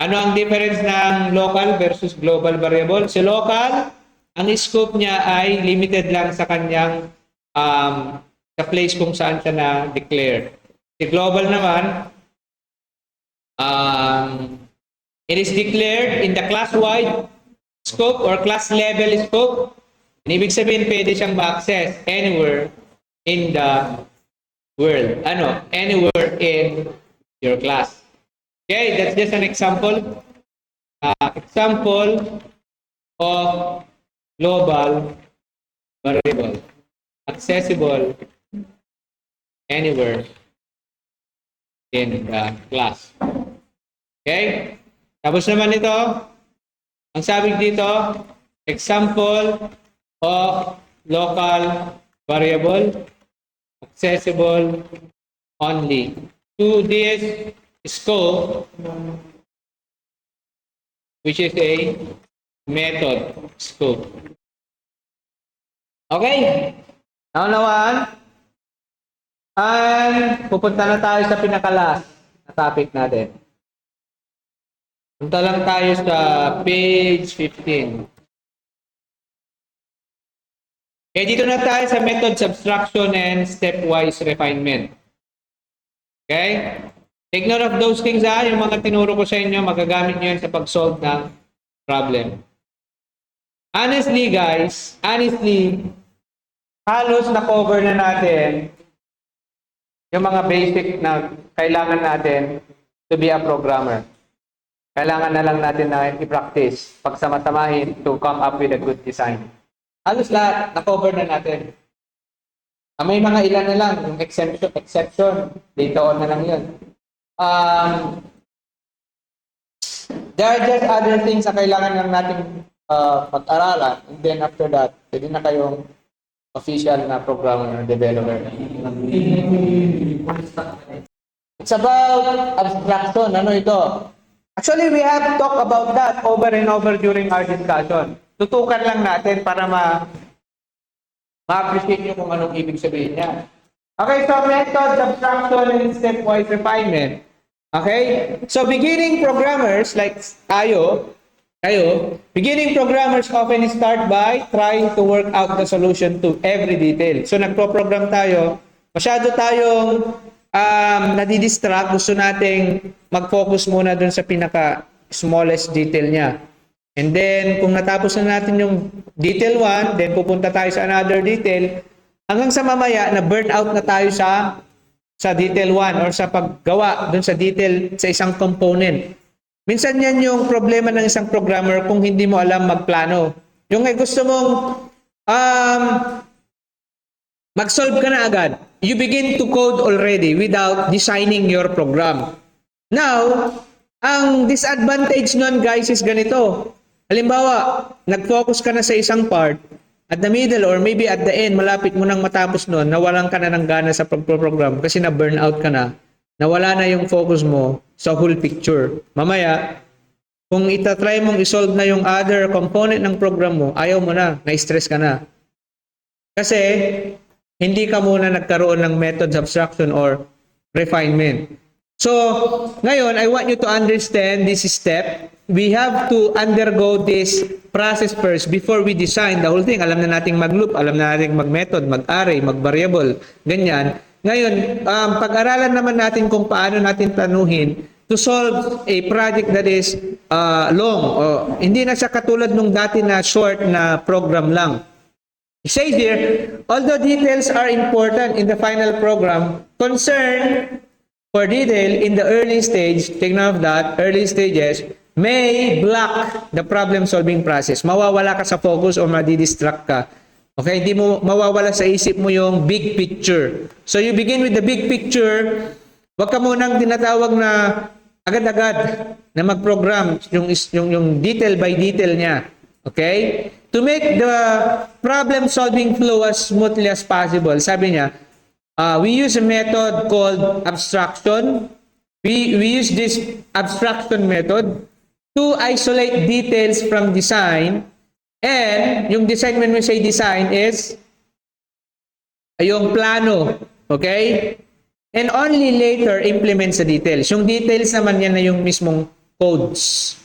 Ano ang difference ng local versus global variable? Si local, ang scope niya ay limited lang sa kanyang sa place kung saan siya na-declare. Si global naman, it is declared in the class-wide scope or class-level scope. Ibig sabihin, pwede siyang ma-access anywhere in the world. Anywhere in your class. Okay, that's just an example. Example of global variable. Accessible anywhere in the class. Okay? Tapos naman ito, ang sabi dito, example of local variable accessible only to this scope, which is a method scope. Okay? Naunawaan? And pupunta na tayo sa pinakalas na topic natin. Punta lang tayo sa page 15. Dito na tayo sa method subtraction and stepwise refinement. Okay? Take note of those things, yung mga tinuro ko sa inyo, magagamit nyo yan sa pag-solve ng problem. Honestly, guys, halos na-cover na natin yung mga basic na kailangan natin to be a programmer. Kailangan na lang natin na i-practice, pagsama-samahin to come up with a good design. Halos lahat, na-cover na natin. May mga ilan na lang, yung exception, later on na lang yun. There are just other things na kailangan lang natin pag-aralan, and then after that, pwede na kayong official na programmer or developer. It's about abstraction. Ano ito? Actually, we have talked about that over and over during our discussion. tutukan lang natin para ma-appreciate nyo kung anong ibig sabihin niya. Okay, so method, abstraction, and stepwise refinement. Okay? So beginning programmers like beginning programmers often start by trying to work out the solution to every detail. So nagpo-program tayo, masyado tayong nadidistract, gusto nating mag-focus muna dun sa pinaka smallest detail niya. And then kung natapos na natin yung detail 1, then pupunta tayo sa another detail, hanggang sa mamaya na burn out na tayo sa detail 1 or sa paggawa dun sa detail sa isang component. Minsan yan yung problema ng isang programmer kung hindi mo alam magplano. Yung gusto mong mag-solve ka na agad. You begin to code already without designing your program. Now, ang disadvantage nun guys is ganito. Halimbawa, nag-focus ka na sa isang part, at the middle or maybe at the end, malapit mo nang matapos nun, nawalan ka na ng gana sa program kasi na-burnout ka na. Nawala na yung focus mo sa whole picture. Mamaya, kung itatry mong isolve na yung other component ng program mo, ayaw mo na, na-stress ka na. Kasi, hindi ka muna nagkaroon ng methods abstraction or refinement. So, ngayon, I want you to understand this step. We have to undergo this process first before we design the whole thing. Alam na nating mag-loop, alam na nating mag-method, mag-array, mag-variable, ganyan. Ngayon, pag-aralan naman natin kung paano natin planuhin to solve a project that is long. Hindi na siya katulad nung dati na short na program lang. It says here, although details are important in the final program, concern for detail in the early stage, take note of that, early stages, may block the problem-solving process. Mawawala ka sa focus o madidistract ka. Okay, hindi mo mawawala sa isip mo yung big picture. So you begin with the big picture. Wag ka munang tinatawag na agad-agad na mag-program yung detail by detail niya. Okay? To make the problem-solving flow as smoothly as possible, sabi niya, we use a method called abstraction. We use this abstraction method to isolate details from design. And yung design, when we say design, is yung plano. Okay? And only later implement sa details. Yung details naman yan na yung mismong codes.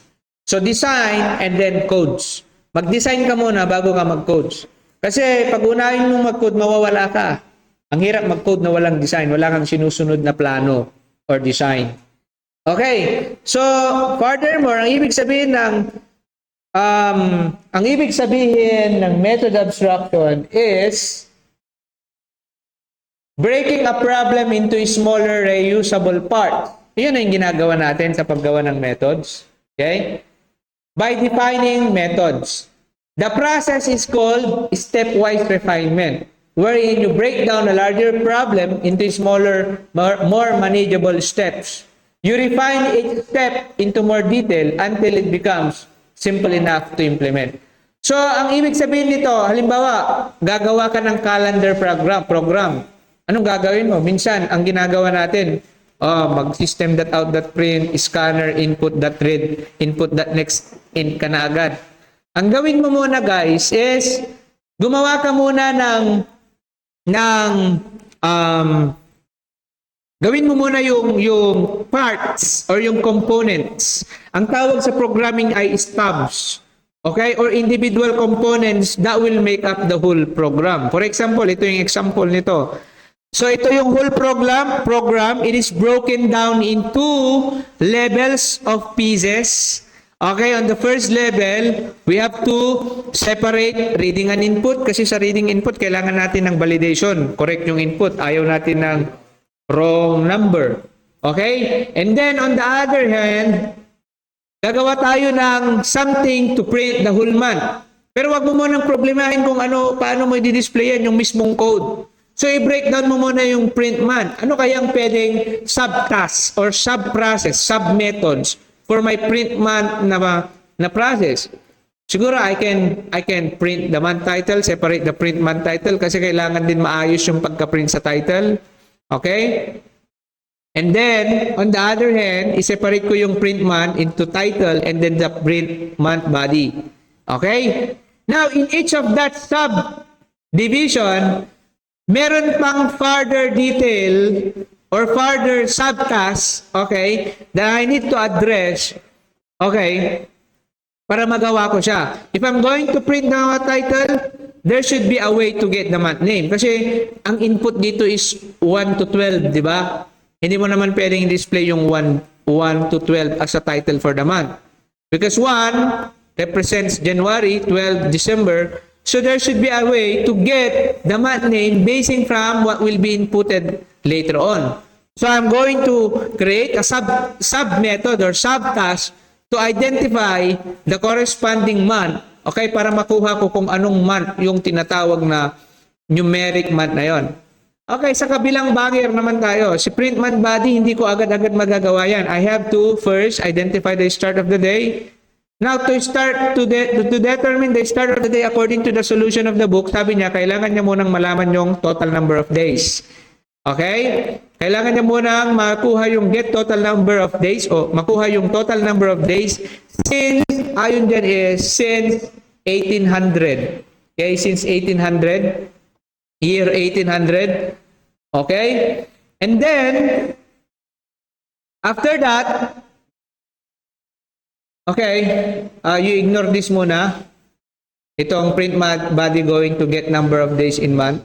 So design and then codes. Mag-design ka muna bago ka mag-codes. Kasi pag unahin mong mag-code, mawawala ka. Ang hirap mag-code na walang design. Wala kang sinusunod na plano or design. Okay. So, furthermore, ang ibig sabihin ng method abstraction is breaking a problem into smaller reusable parts. Iyon ang ginagawa natin sa paggawa ng methods. Okay? By defining methods. The process is called stepwise refinement, wherein you break down a larger problem into smaller, more manageable steps. You refine each step into more detail until it becomes simple enough to implement. So, ang ibig sabihin nito, halimbawa, gagawa ka ng calendar program. Anong gagawin mo? Minsan, ang ginagawa natin, mag-system that out, that print, scanner, input, that read, input, that next, in ka na agad. Ang gawin mo muna, guys, is gumawa ka muna gawin mo muna yung parts or yung components. Ang tawag sa programming ay stubs. Okay? Or individual components that will make up the whole program. For example, ito yung example nito. So ito yung whole program. It is broken down into levels of pieces. Okay, on the first level, we have to separate reading and input kasi sa reading input, kailangan natin ng validation. Correct yung input. Ayaw natin ng wrong number. Okay? And then on the other hand, gagawa tayo ng something to print the whole month. Pero wag mo munang problemahin kung paano mo i-display yan yung mismong code. So i-breakdown mo muna yung print month. Ano kayang pwedeng subtasks or sub-process, sub-methods for my print month na process? Siguro I can print the month title, separate the print month title kasi kailangan din maayos yung pagka-print sa title. Okay? And then, on the other hand, i-separate ko yung print month into title and then the print month body. Okay? Now, in each of that subdivision, meron pang further detail or further subtask, okay, that I need to address, okay, para magawa ko siya. If I'm going to print the title, there should be a way to get the month name. Kasi ang input dito is 1 to 12, di ba? Hindi mo naman pwedeng display yung 1 to 12 as a title for the month. Because 1 represents January, 12 December. So there should be a way to get the month name basing from what will be inputted later on. So I'm going to create a sub method or subtask to identify the corresponding month, okay, para makuha ko kung anong month yung tinatawag na numeric month na yon. Okay, sa kabilang bagay naman tayo. Si print month body, hindi ko agad-agad magagawa yan. I have to first identify the start of the day. Now, to determine the start of the day according to the solution of the book, sabi niya, kailangan niya munang malaman yung total number of days. Okay? Kailangan niya munang makuha yung get total number of days o makuha yung total number of days since, ayon dyan is, since 1800. Okay? Since 1800. Year 1800. Okay? And then, after that, okay, you ignore this muna. Itong print body going to get number of days in month.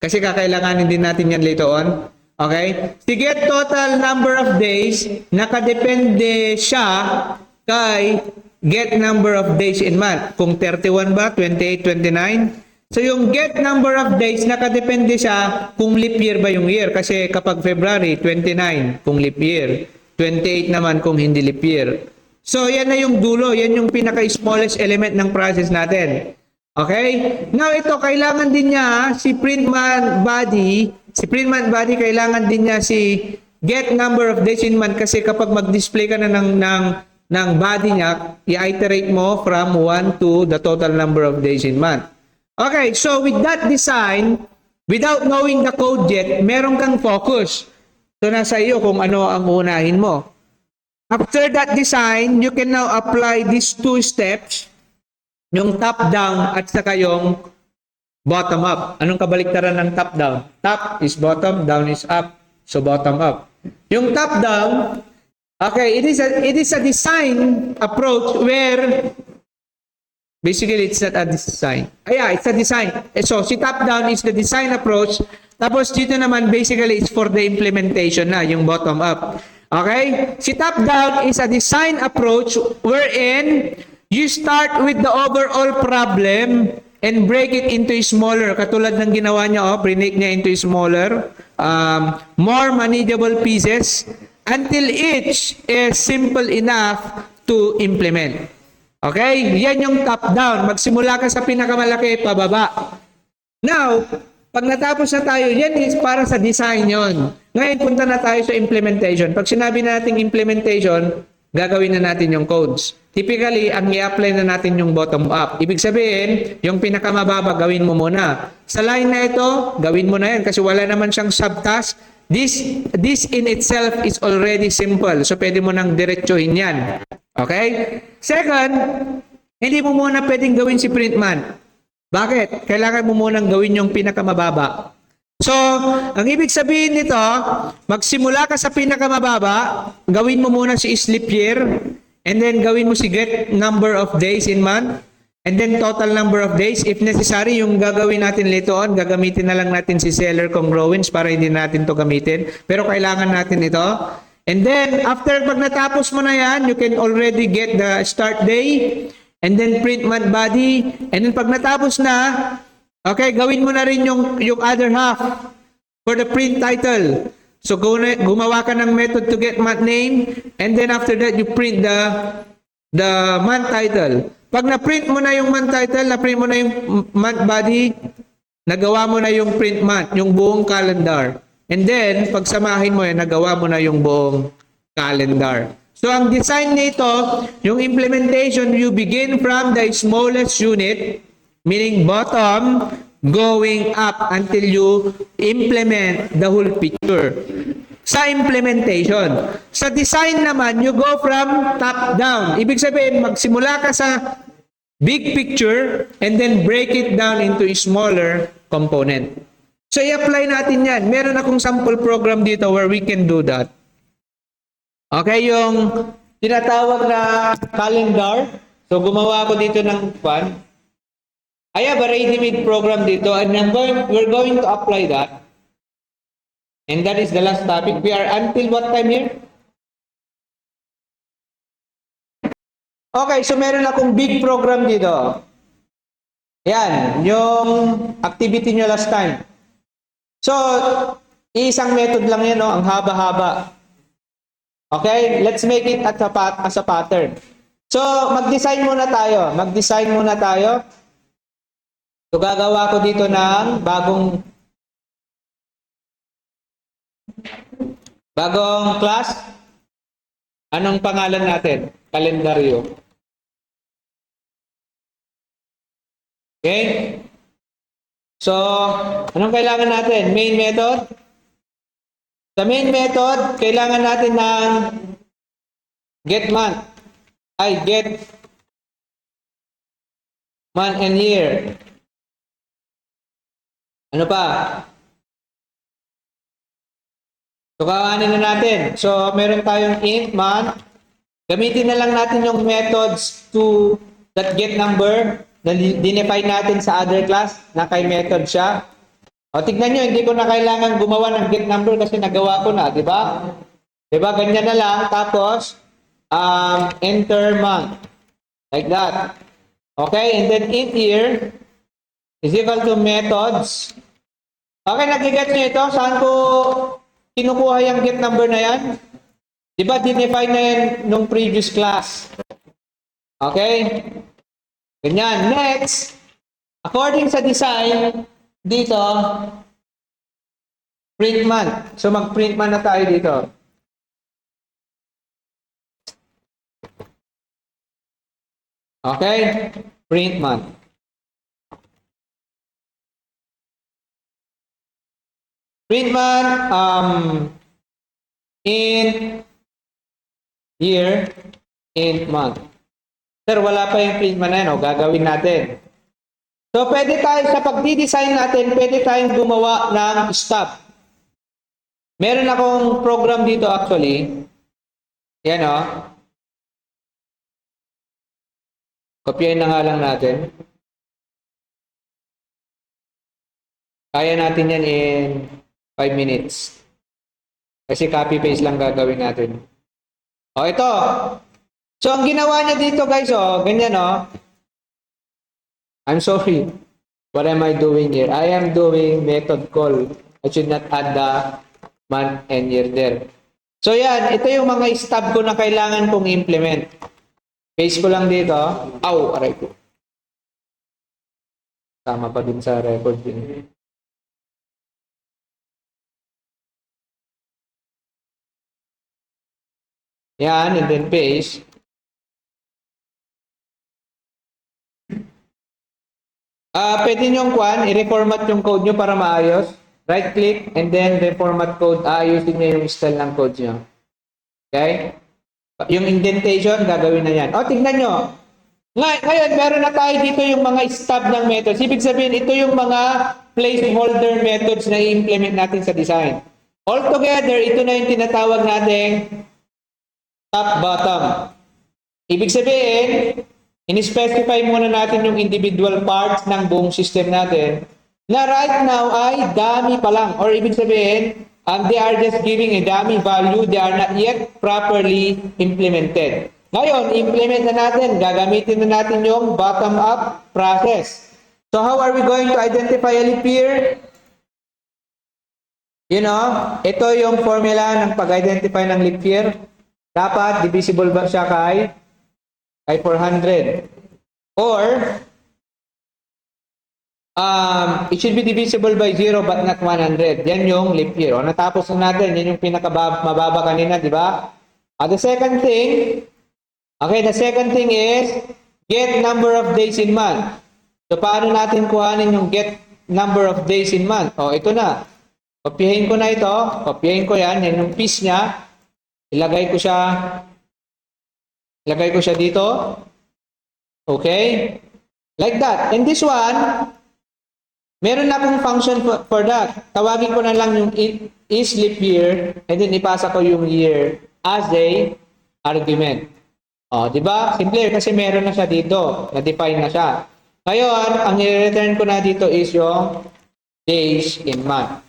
Kasi kakailanganin din natin yan later on. Okay? To get total number of days, nakadepende siya kay get number of days in month. Kung 31 ba, 28, 29. So yung get number of days, nakadepende siya kung leap year ba yung year. Kasi kapag February, 29 kung leap year. 28 naman kung hindi leap year. So yan na yung dulo. Yan yung pinaka-smallest element ng process natin. Okay? Now ito, kailangan din niya si printman body. Si printman body, kailangan din niya si get number of days in month. Kasi kapag mag-display ka na ng body niya, i-iterate mo from 1 to the total number of days in month. Okay, so with that design, without knowing the code yet, meron kang focus. So nasa iyo kung ano ang unahin mo. After that design, you can now apply these two steps, yung top-down at saka yung bottom-up. Anong kabaliktaran ng top-down? Top is bottom, down is up. So bottom-up. Yung top-down, okay, it is a design approach where basically it's not a design. Yeah, it's a design. So si top-down is the design approach. Tapos dito naman basically it's for the implementation na, yung bottom-up. Okay? Si top-down is a design approach wherein you start with the overall problem and break it into smaller. Katulad ng ginawa niya, break niya into smaller, more manageable pieces until each is simple enough to implement. Okay? Yan yung top-down. Magsimula ka sa pinakamalaki, pababa. Now, pag natapos na tayo, yan is para sa design yon. Ngayon, punta na tayo sa implementation. Pag sinabi natin implementation, gagawin na natin yung codes. Typically, ang i-apply na natin yung bottom-up. Ibig sabihin, yung pinakamababa, gawin mo muna. Sa line na ito, gawin mo na yan kasi wala naman siyang subtask. This in itself is already simple. So, pwede mo nang diretsuhin yan. Okay? Second, hindi mo muna pwedeng gawin si printman. Bakit? Kailangan mo munang gawin yung pinakamababa. So, ang ibig sabihin nito, magsimula ka sa pinakamababa, gawin mo muna si sleep year, and then gawin mo si get number of days in month, and then total number of days. If necessary, yung gagawin natin later on, gagamitin na lang natin si seller congruence para hindi natin to gamitin. Pero kailangan natin ito. And then, after pag natapos mo na yan, you can already get the start day, and then print month body, and then pag natapos na, okay, gawin mo na rin yung other half for the print title. So, gumawa ka ng method to get month name, and then after that, you print the month title. Pag na-print mo na yung month title, na-print mo na yung month body, nagawa mo na yung print month, yung buong calendar. And then, pag samahin mo yan, nagawa mo na yung buong calendar. So, ang design nito, yung implementation, you begin from the smallest unit, meaning bottom, going up until you implement the whole picture. Sa implementation. Sa design naman, you go from top down. Ibig sabihin, magsimula ka sa big picture and then break it down into a smaller component. So, i-apply natin yan. Meron akong sample program dito where we can do that. Okay, yung tinatawag na calendar. So, gumawa ako dito ng one. I have a ready-made program dito and we're going to apply that. And that is the last topic. We are until what time here? Okay, so meron akong big program dito. Yan, yung activity nyo last time. So, isang method lang yan, no? Ang haba-haba. Okay, let's make it as a pattern. So, mag-design muna tayo. So, gagawa ko dito ng bagong class. Anong pangalan natin? Kalendaryo. Okay? So, anong kailangan natin? Main method. Sa main method, kailangan natin ng get month and year. Ano pa? So, kakanin na natin. So, meron tayong int month. Gamitin na lang natin yung methods to that get number na dinefine natin sa other class na kay method siya. O, tignan nyo, hindi ko na kailangan gumawa ng get number kasi nagawa ko na, di ba? Di ba? Ganyan na lang. Tapos, enter month. Like that. Okay, and then int year is equal to methods. Okay, nag-get nyo ito? Saan ko kinukuha yung get number na yan? Di ba, dinefine na yan nung previous class? Okay? Ganyan. Next, according sa design, dito, print month. So, mag-print man na tayo dito. Okay? Print month. Print month, in year, in month. Sir, wala pa yung print month na yan. O, gagawin natin. So, pwede tayo, sa pag-design natin, pwede tayong gumawa ng stop. Meron akong program dito actually. Yan o. Kopyahin na nga lang natin. Kaya natin yan in 5 minutes. Kasi copy-paste lang gagawin natin. O, ito. So, ang ginawa niya dito, guys, ganyan, I'm sorry. What am I doing here? I am doing method call. I should not add the month and year there. So, yan. Ito yung mga stub ko na kailangan kong implement. Paste ko lang dito. Aw, aray ko. Tama pa din sa record din. Yan, and then paste. Pwede nyo i-reformat yung code nyo para maayos. Right click and then reformat code. Ayusin nyo yung style ng code nyo. Okay? Yung indentation, gagawin na yan. O, tignan nyo. Ngayon, meron na tayo dito yung mga stub ng methods. Ibig sabihin, ito yung mga placeholder methods na i-implement natin sa design. Altogether, ito na yung tinatawag nating top-bottom. Ibig sabihin, in-specify muna natin yung individual parts ng buong system natin na right now ay dummy pa lang. Or ibig sabihin, they are just giving a dummy value. They are not yet properly implemented. Ngayon, implement na natin. Gagamitin na natin yung bottom-up process. So how are we going to identify a leap year? You know, ito yung formula ng pag-identify ng leap year. Dapat divisible ba siya kay 400. Or, it should be divisible by 0 but not 100. Yan yung leap year. O, natapos na natin. Yan yung mababa kanina, di ba? The second thing, the second thing is get number of days in month. So, paano natin kuhanin yung get number of days in month? O, ito na. Kopyahin ko na ito. Kopyahin ko yan. Yan yung piece niya. Ilagay ko siya dito. Okay? Like that. And this one, meron na akong function for that. Tawagin ko na lang yung is leap year and then ipasa ko yung year as a argument. O, di ba? Simple kasi meron na siya dito. Na-define na siya. Ngayon, ang i-return ko na dito is yung days in month.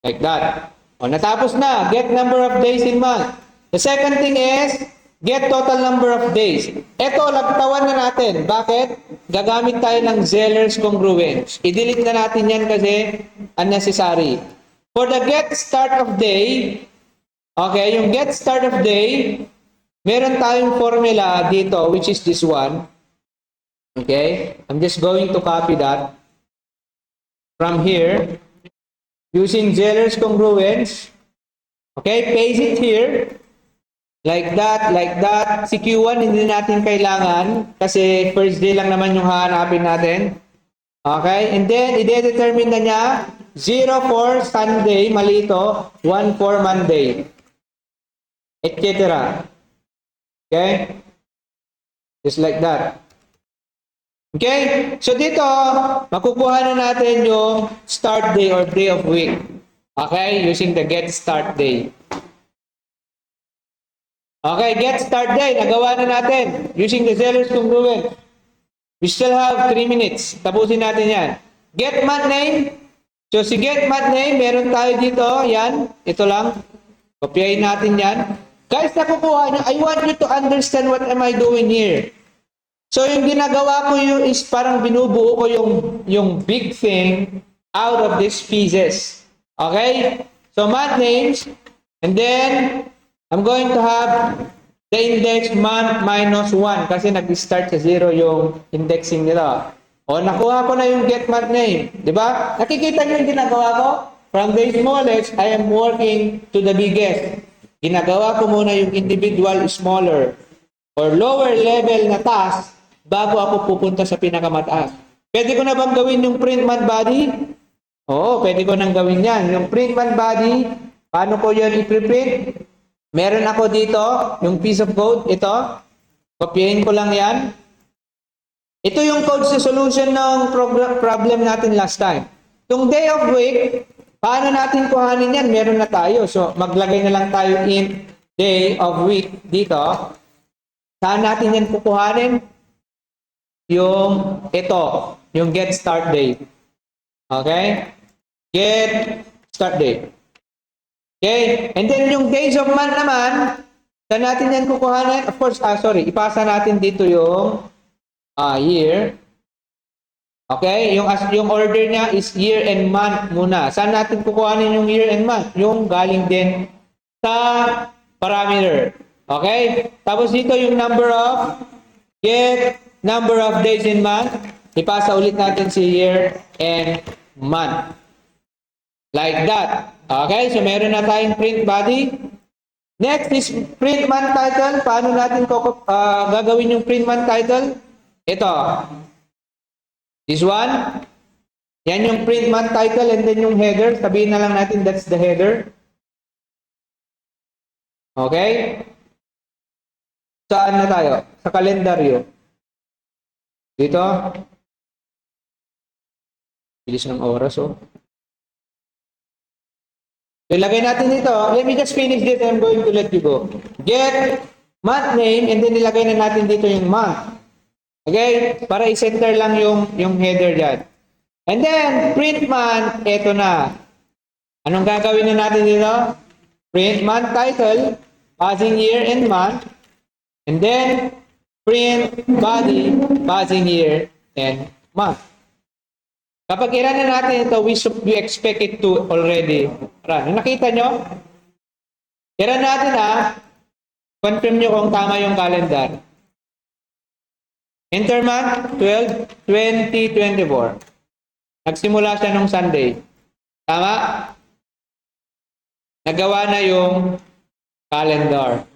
Like that. O, natapos na. Get number of days in month. The second thing is, get total number of days. Ito, lagtawan na natin. Bakit? Gagamit tayo ng Zeller's congruence. I-delete na natin yan kasi unnecessary. For the get start of day, okay, yung get start of day, meron tayong formula dito, which is this one. Okay? I'm just going to copy that from here using Zeller's congruence. Okay, paste it here. Like that, like that. Si Q1 hindi natin kailangan kasi first day lang naman yung hahanapin natin. Okay? And then, i-determine na niya 0 for Sunday, mali ito, 1 for Monday. Etc. Okay? Just like that. Okay? So dito, makukuha na natin yung start day or day of week. Okay? Using the get start day. Okay, get start day. Nagawa na natin using the Zeller's congruence. We still have 3 minutes. Tapusin natin yan. Get month name. So, si get month name, meron tayo dito. Yan. Ito lang. Kopyahin natin yan. Guys, nakukuha nyo. I want you to understand what am I doing here. So, yung ginagawa ko yun is parang binubuo ko yung big thing out of these pieces. Okay? So, month names. And then, I'm going to have the index month minus 1 kasi nag-start sa 0 yung indexing nila. O, nakuha ko na yung get month name. Diba? Nakikita nyo yung ginagawa ko? From the smallest, I am working to the biggest. Ginagawa ko muna yung individual smaller or lower level na task bago ako pupunta sa pinakamataas. Pwede ko na bang gawin yung print month body? Oo, pwede ko nang gawin yan. Yung print month body, paano ko yan i-print? Meron ako dito, yung piece of code, ito. Kopyahin ko lang yan. Ito yung code sa solution ng problem natin last time. Yung day of week, paano natin kuhanin yan? Meron na tayo. So, maglagay na lang tayo in day of week dito. Saan natin yan kukuhanin? Yung ito, yung get start date. Okay? Get start date. Okay? And then yung days of month naman, saan natin yan kukuhanin? Of course, ipasa natin dito yung year. Okay? Yung order niya is year and month muna. Saan natin kukuhanin yung year and month? Yung galing din sa parameter. Okay? Tapos dito yung get number of days in month. Ipasa ulit natin si year and month. Like that. Okay, so meron na tayong print body. Next is print month title. Paano natin gagawin yung print month title? Ito. This one. Yan yung print month title and then yung header. Sabihin na lang natin that's the header. Okay? Saan na tayo? Sa kalendaryo. Dito. Bilis ng oras, oh. Ilagay natin dito. Let me just finish this and I'm going to let you go. Get month name and then ilagay na natin dito yung month. Okay? Para i-center lang yung header dyan. And then, print month, eto na. Anong gagawin na natin dito? Print month title, passing year and month, and then, print body, passing year and month. Kapag i-run na natin ito, we expect it to already run. Nakita nyo? I-run natin confirm nyo kung tama yung calendar. Enter month, 12/20/24. Nagsimula siya nung Sunday. Tama? Nagawa na yung calendar.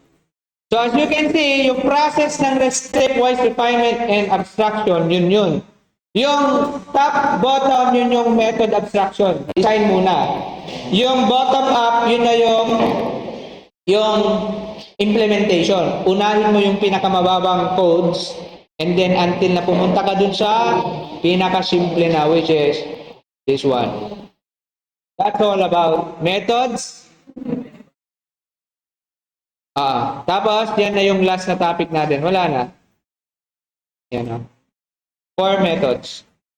So as you can see, yung process ng stepwise refinement and abstraction, yun. Yung top, bottom, yun yung method abstraction. Design muna. Yung bottom up, yun na yung implementation. Unahin mo yung pinakamababang codes And then until na pumunta ka dun sa pinaka-simple na, which is this one. That's all about methods. Tapos, yan na yung last na topic natin. Wala na. Yan o. 4 methods.